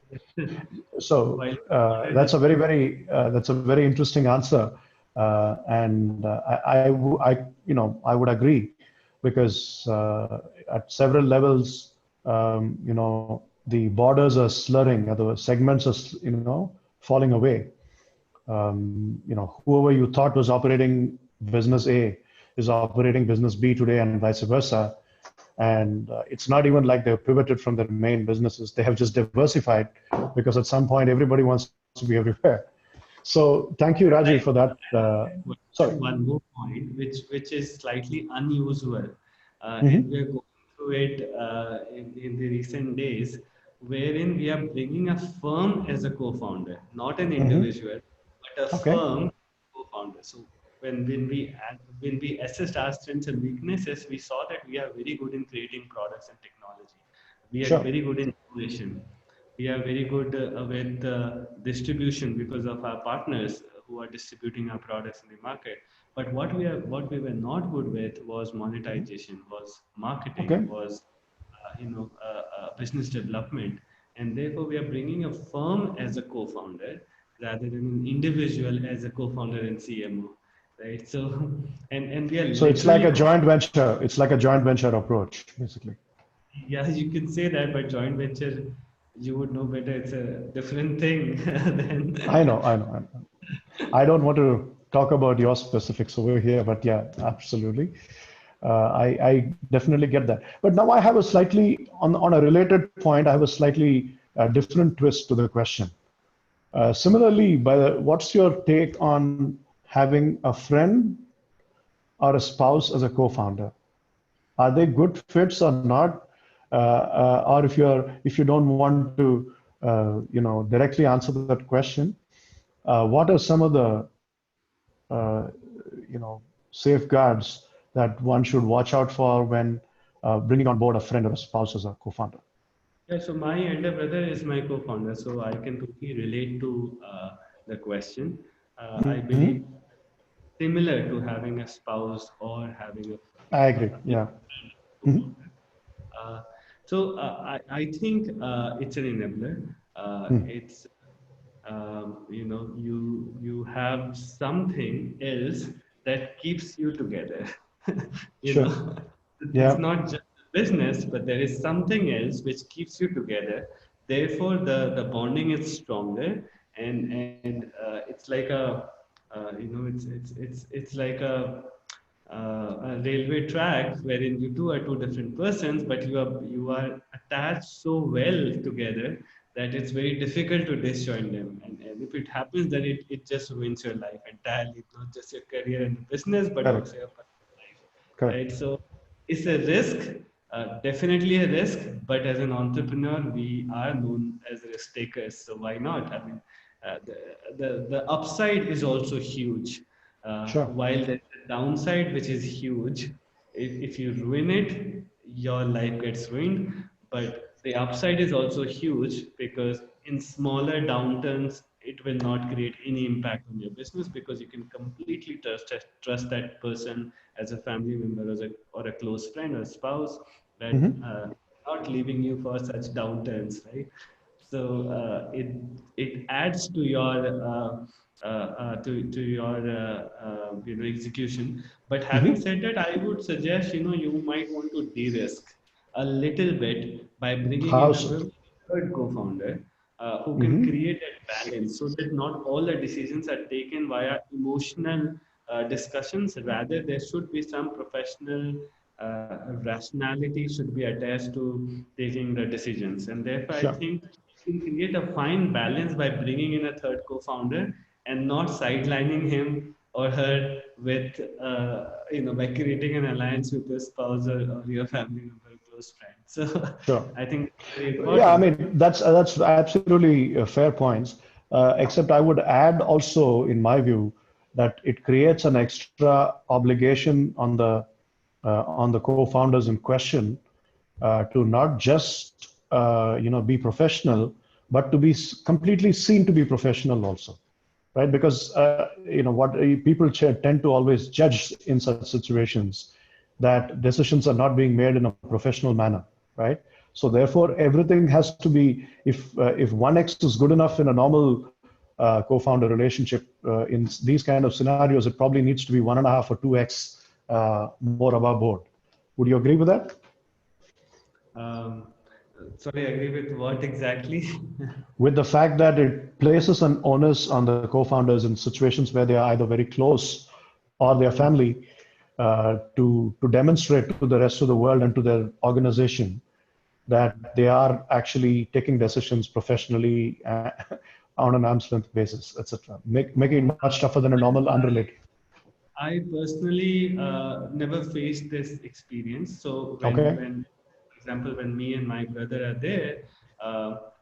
So While competitor that's a very interesting answer, and I would agree because at several levels, the borders are slurring, the segments are falling away. Whoever you thought was operating business A is operating business B today, and vice versa. And it's not even like they've pivoted from their main businesses. They have just diversified because at some point everybody wants to be everywhere. So thank you, Rajiv, for that. Sorry. One more point, which is slightly unusual, and we Hmm. are going through it in the recent days, wherein we are bringing a firm as a co-founder, not an Hmm. individual, but a Okay. firm co-founder. So when we assessed our strengths and weaknesses, we saw that we are very good in creating products and technology. We are Sure. very good in innovation. We are very good with distribution because of our partners who are distributing our products in the market. But what we were not good with was Mhm. monetization, was marketing, Okay. was business development, and therefore we are bringing a firm as a co-founder rather than an individual as a co-founder and CMO, right? So, and we are So it's like literally a joint venture. It's like a joint venture approach, basically. yeah, you can say that, but joint venture, you would know better. It's a different thing I than know, I know, I know. I don't want to talk about your specifics over here, but yeah, absolutely. I definitely get that. But now I have a slightly, on a related point, I have a slightly different twist to the question. Similarly, what's your take on having a friend or a spouse as a co-founder? Are they good fits or not? Or if you don't want to, directly answer that question, what are some of the safeguards that one should watch out for when bringing on board a friend or a spouse as a co-founder? yeah. So my elder brother is my co-founder, so I can totally relate to the question. I Hmm. believe similar to having a spouse or having I agree. a Yeah. Hmm. co-founder. Uh, I think it's an enabler. It's you have something else that keeps you together. you Sure. know, it's Yeah. not just business, but there is something else which keeps you together. Therefore, the bonding is stronger, and it's like a it's like a railway track wherein you two are two different persons, but you are attached so well together that it's very difficult to disjoin them. And if it happens, then it just ruins your life entirely, not just your career and business, but Correct. also your personal life, Correct. right? So it's a risk, definitely a risk. But as an entrepreneur, we are known as risk takers. So why not? I mean, the upside is also huge. Sure. While there's a downside, which is huge, if you ruin it, your life gets ruined. But the upside is also huge because in smaller downturns, it will not create any impact on your business because you can completely trust that person as a family member or a close friend or spouse that Hmm. not leaving you for such downturns, right? So it adds to your to your execution. But having Hmm. said that, I would suggest you might want to de-risk a little bit by bringing How in a so? third co-founder who can Hmm. create that balance so that not all the decisions are taken via emotional discussions. Rather, there should be some professional rationality should be attached to taking the decisions. And therefore, I Sure. think you can create a fine balance by bringing in a third co-founder and not sidelining him or her with, by creating an alliance with your spouse or your family member or close friend. So Sure. I think it's very Yeah, I important. mean that's absolutely fair points. Except I would add also, in my view, that it creates an extra obligation on the co-founders in question to not just be professional, but to be completely seen to be professional also, right? Because what people tend to always judge in such situations, that decisions are not being made in a professional manner, right? So therefore, everything has to be, if 1x is good enough in a normal co-founder relationship, in these kind of scenarios, it probably needs to be 1.5 or 2x more above board. Would you agree with that? Um, Sorry, I agree with what exactly? With the fact that it places an onus on the co-founders in situations where they are either very close or their family, to demonstrate to the rest of the world and to their organization that they are actually taking decisions professionally, on an arm's length basis, etc., making it much tougher than a normal unrelated. I personally never faced this experience. So Okay. for example, when me and my brother are there,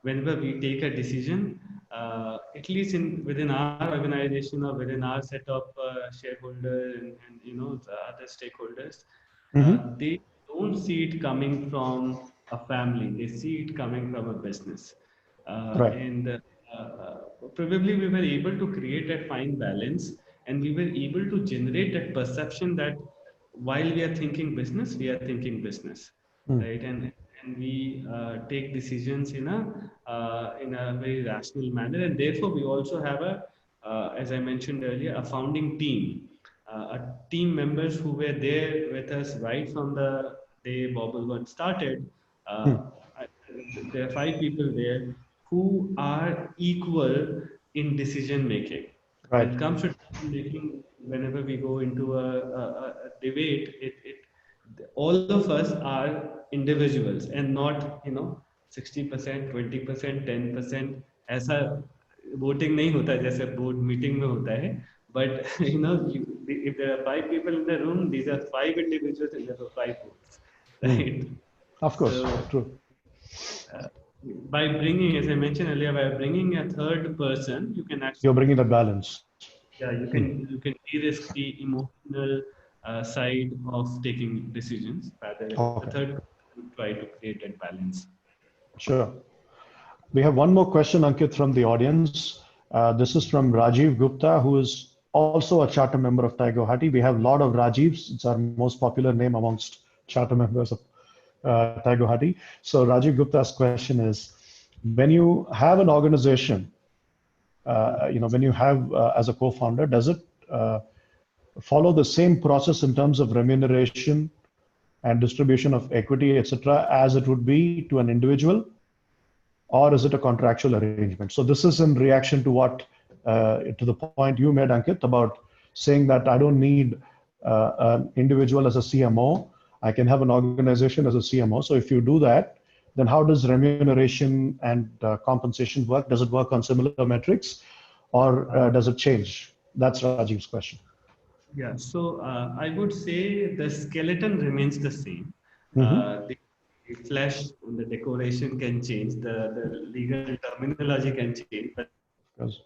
whenever we take a decision, at least within our organization or within our set of shareholders and the other stakeholders, they don't see it coming from a family. They see it coming from a business, Right. and probably we were able to create a fine balance, and we were able to generate that perception that while we are thinking business, we are thinking business, right? And we take decisions in a very rational manner, and therefore we also have as I mentioned earlier, a founding team, a team members who were there with us right from the day Bobble got started. I- there are five people there who are equal in decision making. When Right. it comes to decision making, whenever we go into a debate, all of us are individuals and not 60%, 20%, 10%. ऐसा voting नहीं होता जैसे board meeting में होता है. But if there are five people in the room, these are five individuals and there are five votes, right? Of course. So True. uh, by bringing, as I mentioned earlier, by bringing a third person, you can You're actually, bringing that balance. yeah, you can de-risk the emotional side of taking decisions. Rather, a Okay. third person would try to create that balance. Sure. We have one more question, Ankit, from the audience. This is from Rajiv Gupta, who is also a charter member of Guwahati. We have a lot of Rajivs. It's our most popular name amongst charter members of Guwahati. So Rajiv Gupta's question is, when you have an organization, when you have as a co-founder, does it follow the same process in terms of remuneration and distribution of equity, etc., as it would be to an individual? Or is it a contractual arrangement? So this is in reaction to to the point you made, Ankit, about saying that I don't need an individual as a CMO. I can have an organization as a CMO. So if you do that, then how does remuneration and compensation work? Does it work on similar metrics, or does it change? That's Rajiv's question. Yeah, so I would say the skeleton remains the same. The flesh and the decoration can change, the legal terminology can change, but Yes.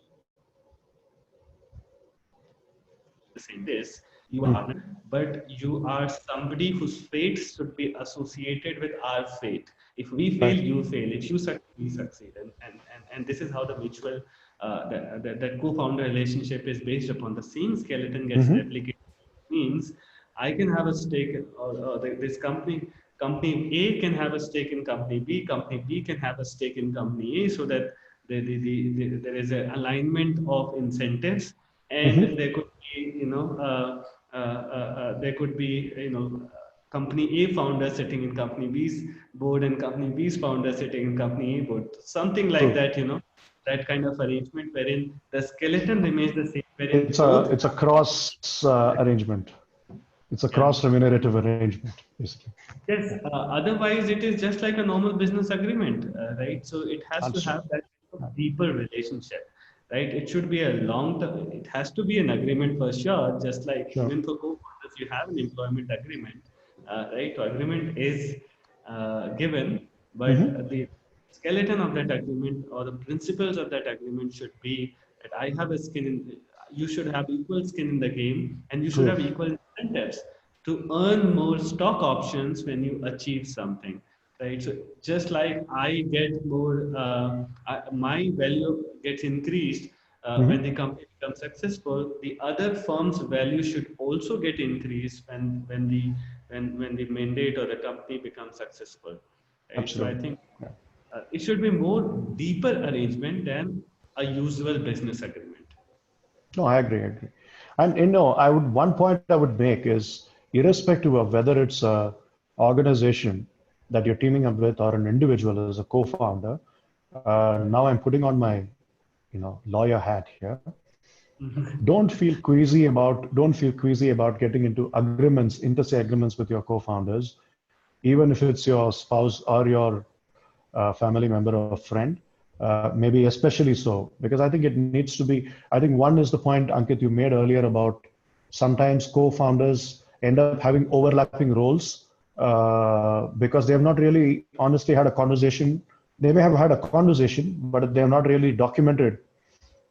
the same. This you are partner, but you are somebody whose fate should be associated with our fate. If we fail, Right. you fail. If you succeed, we succeed. And this is how the mutual that co-founder relationship is based upon. The same skeleton gets replicated. Means I can have a stake, or this company A can have a stake in company B, company B can have a stake in company A, so that there is an alignment of incentives, and there could be, company A founder sitting in company B's board and company B's founder sitting in company A board. Something like True. that, that kind of arrangement wherein the skeleton remains the same, wherein both. It's a cross arrangement. It's a Yeah. cross remunerative arrangement, basically. Yes, otherwise it is just like a normal business agreement, right? So it has to Understood. have that deeper relationship, right? It should be a long term, it has to be an agreement for sure, just like Sure. even for co-founders, you have an employment agreement, right? So agreement is given, but the skeleton of that agreement or the principles of that agreement should be that I have a skin in, you should have equal skin in the game, and you should True. have equal incentives to earn more stock options when you achieve something, right? So just like I get more, my value gets increased when the company becomes successful. The other firm's value should also get increased when the mandate or the company becomes successful, right? So I Absolutely. think Yeah. it should be more deeper arrangement than a usual business agreement. No, I agree. I agree. And one point I would make is, irrespective of whether it's a organization that you're teaming up with or an individual as a co-founder, now I'm putting on my, lawyer hat here. Don't feel queasy about getting into agreements, inter-se agreements with your co-founders, even if it's your spouse or your family member or friend. maybe especially so, because I think it needs to be, I think one is the point, Ankit, you made earlier about sometimes co-founders end up having overlapping roles because they have not really honestly had a conversation. They may have had a conversation, but they have not really documented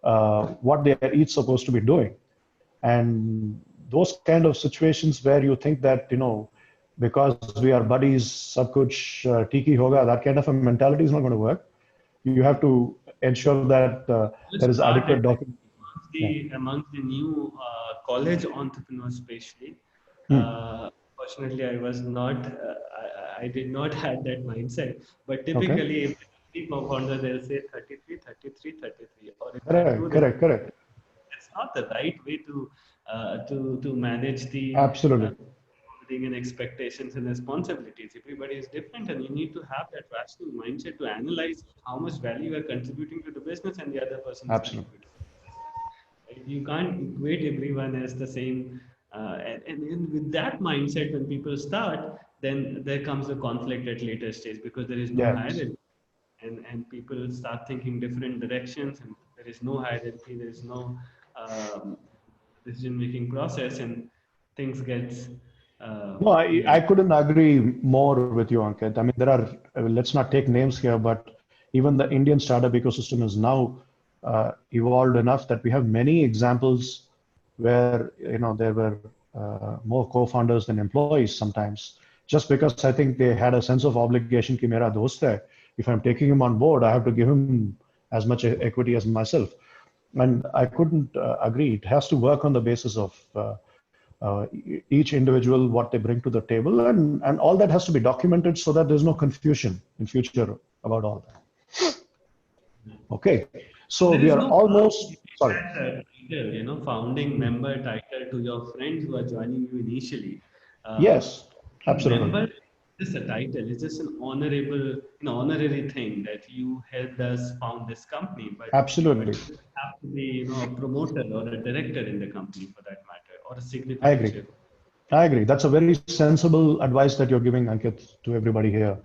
what they are each supposed to be doing. And those kind of situations where you think that, because we are buddies, sab kuch tiki hoga, that kind of a mentality is not going to work. You have to ensure that Let's there is start adequate it document. Yeah. amongst the new college entrepreneurs, especially. Hmm. Fortunately, I was not. I did not have that mindset. But Okay. typically, every co-founder they'll say 33, 33, 33, or if they are two, Correct. they'll. Correct. Correct. It's not the right way to manage the Absolutely. and expectations and responsibilities. Everybody is different, and you need to have that rational mindset to analyze how much value you are contributing to the business and the other person is Absolutely. contributing. Right? You can't equate everyone as the same. And with that mindset, when people start, then there comes a conflict at later stage because there is no Yes. hierarchy, and people start thinking different directions, and there is no hierarchy, there is no um, decision making process, and things gets No, I yeah. couldn't agree more with you, Ankit. I mean, there are, let's not take names here, but even the Indian startup ecosystem is now evolved enough that we have many examples where, there were more co-founders than employees sometimes, just because I think they had a sense of obligation ki mera dost hai. If I'm taking him on board, I have to give him as much equity as myself. And I couldn't agree. It has to work on the basis of each individual, what they bring to the table, and all that has to be documented so that there's no confusion in future about all that. Okay, so There we is are no harm almost, giving sorry. that title, founding member title to your friends who are joining you initially. Yes, Being absolutely. member is just a title. It's just an honorable, honorary thing that you helped us found this company. But Absolutely. you don't have to be, a promoter or a director in the company for that matter, or a I significant agree. share. I agree. That's a very sensible advice that you're giving, Ankit, to everybody here.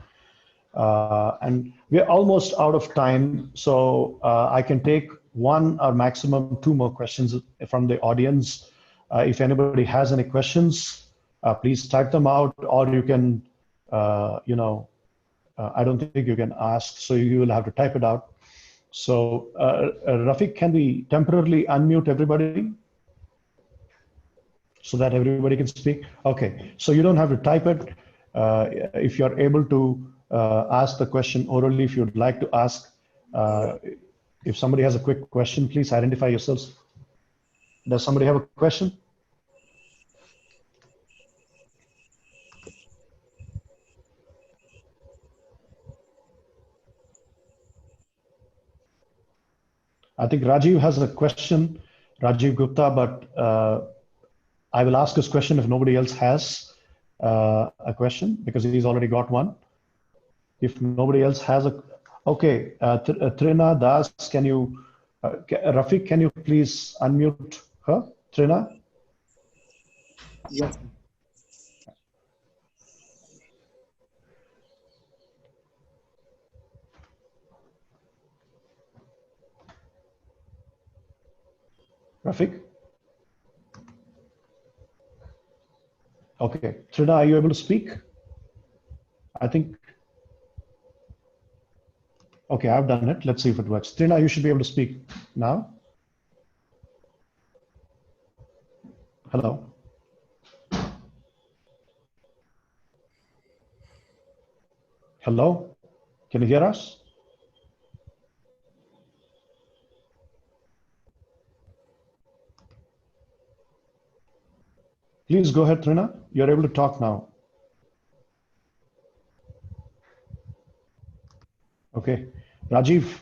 And we're almost out of time, so I can take one or maximum two more questions from the audience. If anybody has any questions, please type them out, or you can, I don't think you can ask, so you will have to type it out. So, Rafiq, can we temporarily unmute everybody so that everybody can speak? Okay, so you don't have to type it. If you're able to ask the question orally, if you'd like to ask, uh, if somebody has a quick question, please identify yourselves. Does somebody have a question? I think Rajiv has a question, Rajiv Gupta, but I will ask his question if nobody else has a question, because he's already got one. If nobody else has a, okay, Trina Das, can you, Rafiq, can you please unmute her? Trina? Yes. Rafiq? Okay, Trina, are you able to speak? I think, okay, I've done it. Let's see if it works. Trina, you should be able to speak now. Hello. Hello, can you hear us? Please go ahead, Trina. You're able to talk now. Okay. Rajiv,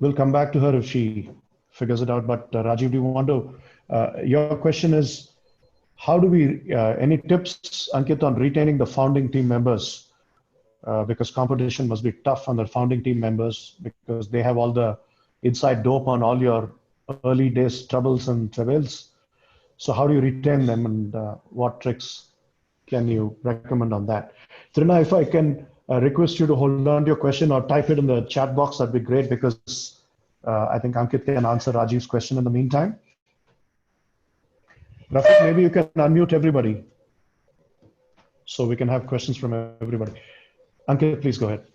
we'll come back to her if she figures it out. But Rajiv, do you want to, your question is, how do we, any tips, Ankit, on retaining the founding team members? Because competition must be tough on the founding team members because they have all the inside dope on all your early days troubles and travails. So how do you retain them, and what tricks can you recommend on that? Trina, if I can request you to hold on to your question or type it in the chat box. That'd be great, because I think Ankit can answer Rajiv's question in the meantime. Rafiq, maybe you can unmute everybody so we can have questions from everybody. Ankit, please go ahead.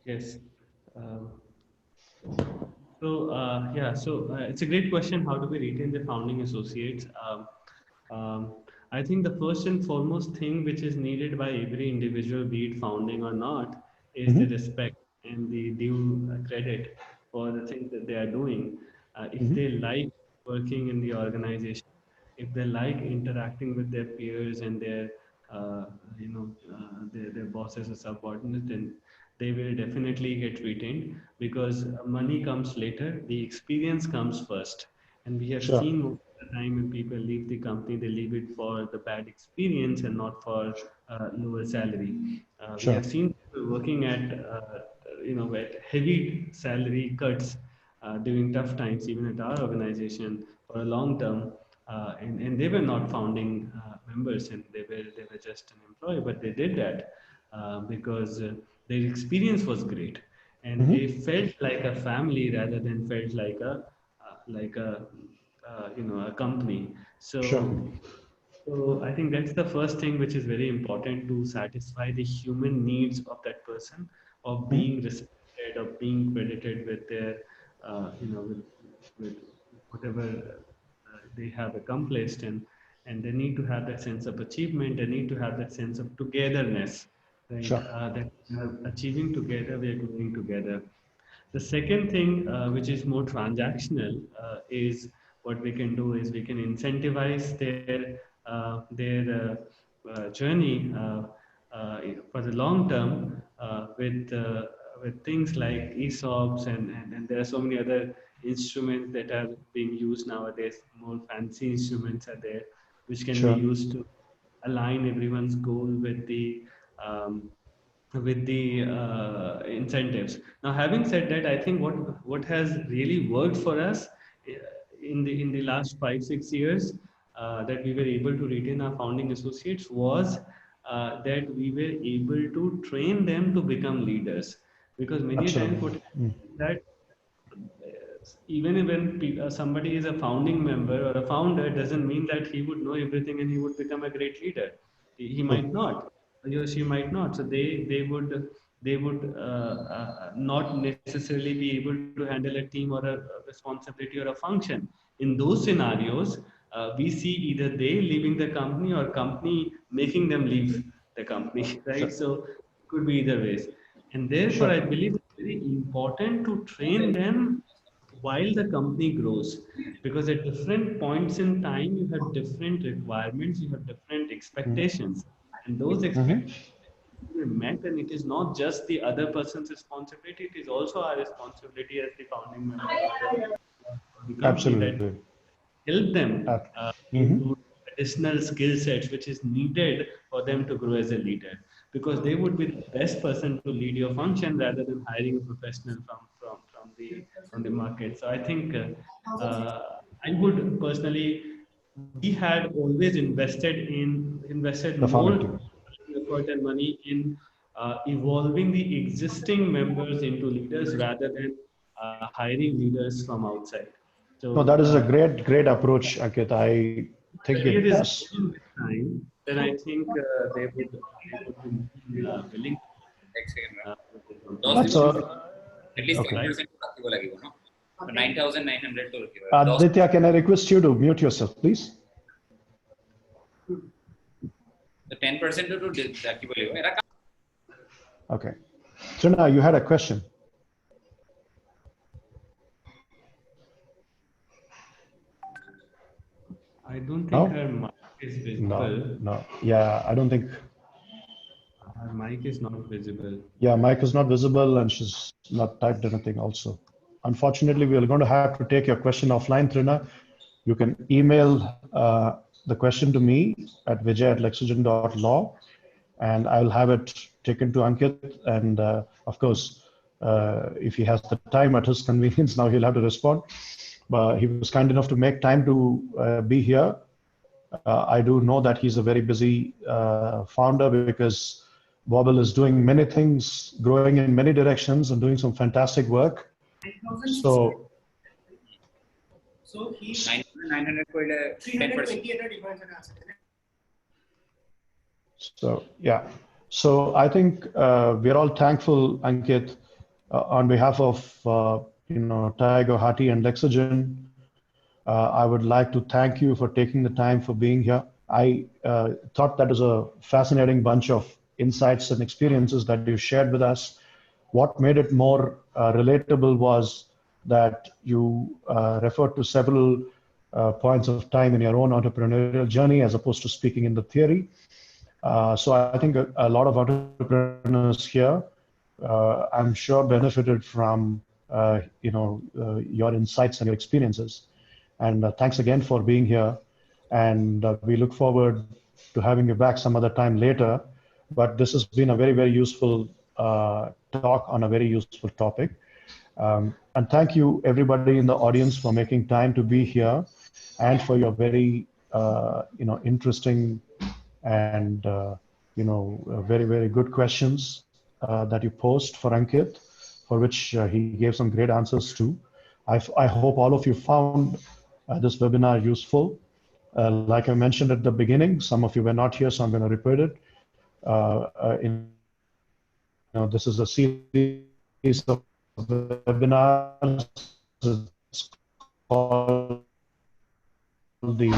Yes. It's a great question. How do we retain the founding associates? I think the first and foremost thing which is needed by every individual, be it founding or not, is the respect and the due credit for the things that they are doing. If they like working in the organization, if they like interacting with their peers and their bosses or subordinates, then they will definitely get retained, because money comes later, the experience comes first. And we have Sure. seen most of the time when people leave the company, they leave it for the bad experience and not for lower salary. We Sure. have seen people working at heavy salary cuts during tough times, even at our organization, for a long term. And they were not founding members, and they were just an employee, but they did that because their experience was great, and they felt like a family rather than felt like a company. Sure. So I think that's the first thing which is very important, to satisfy the human needs of that person, of being respected, of being credited with their, with whatever they have accomplished, and they need to have that sense of achievement. They need to have that sense of togetherness, right? Sure. That we are achieving together, we are growing together. The second thing, which is more transactional, is what we can do is we can incentivize their journey for the long term with things like ESOPs, and there are so many other instruments that are being used nowadays. More fancy instruments are there, which can be Sure. used to align everyone's goal um, with the incentives. Now, having said that, I think what has really worked for us uh, in the last 5-6 years, that we were able to retain our founding associates, was that we were able to train them to become leaders. Because many times Absolutely. what happens is that even when somebody is a founding member or a founder, doesn't mean that he would know everything and he would become a great leader. He might True. not, he or she might not. So they would not necessarily be able to handle a team or a responsibility or a function. In those scenarios, we see either they leaving the company or company making them leave the company, Sure. right? So it could be either ways. And therefore, Sure. I believe it's very important to train them while the company grows, because at different points in time you have different requirements, you have different expectations, and those expectations be met, and it is not just the other person's responsibility, it is also our responsibility as the founding member or the company, that Absolutely. help them Mm-hmm. into additional skill sets which is needed for them to grow as a leader, because they would be the best person to lead your function rather than hiring a professional from the market. So I think I would personally, we had always invested The more founding team. effort and money in evolving the existing members into leaders rather than hiring leaders from outside. No, So that is a great, great approach, Ankit. I think career it is does. given with time, then I think they would be willing That's to At least okay. 10% to रखिबो लागिबो no. So 9,900 to रखिबो. Aditya, can I request you to mute yourself, please? The 10% to रखिबो लागिबो. एरा Okay. Trina, you had a question. I don't think No? her mic is No, visible. no. Yeah, I don't think. Her mic is not visible. Yeah, mic is not visible and she's not typed anything also. Unfortunately, we are going to have to take your question offline, Trina. You can email the question to me at vijay@lexygen.law, and I'll have it taken to Ankit. And of course, if he has the time at his convenience, now he'll have to respond. But he was kind enough to make time to be here. I do know that he's a very busy founder, because Wobble is doing many things, growing in many directions and doing some fantastic work. So he's 900 So yeah, so I think we're all thankful, Ankit, on behalf of Guwahati and Lexygen. I would like to thank you for taking the time for being here. I thought that was a fascinating bunch of insights and experiences that you shared with us. What made it more relatable was that you referred to several points of time in your own entrepreneurial journey as opposed to speaking in the theory. So I think a lot of entrepreneurs here, I'm sure, benefited from your insights and your experiences. And thanks again for being here. And we look forward to having you back some other time later. But this has been a very, very useful talk on a very useful topic. And thank you, everybody in the audience, for making time to be here and for your very, interesting and very, very good questions that you posed for Ankit, for which he gave some great answers to. I hope all of you found this webinar useful. Like I mentioned at the beginning, some of you were not here, so I'm going to repeat it. This is a series of webinars. It's called the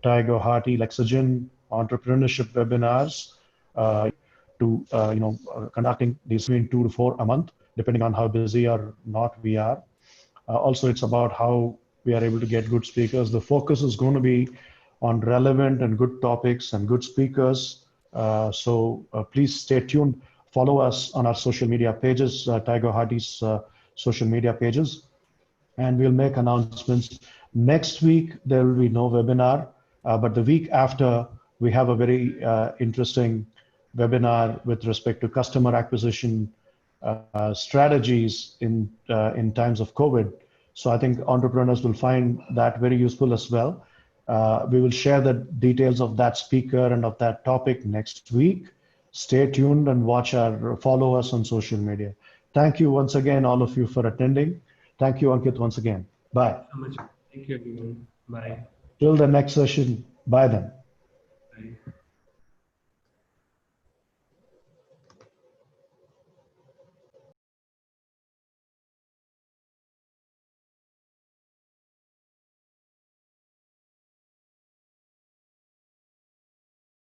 Guwahati-Lexygen entrepreneurship webinars. Conducting these between 2 to 4 a month, depending on how busy or not we are. Also, it's about how we are able to get good speakers. The focus is going to be on relevant and good topics and good speakers. So please stay tuned. Follow us on our social media pages, Guwahati's social media pages, and we'll make announcements. Next week, there will be no webinar, but the week after, we have a very interesting webinar with respect to customer acquisition strategies in times of COVID. So I think entrepreneurs will find that very useful as well. We will share the details of that speaker and of that topic next week. Stay tuned and follow us on social media. Thank you once again, all of you, for attending. Thank you, Ankit, once again. Bye. So much. Thank you, everyone. Bye. Till the next session. Bye then. Bye.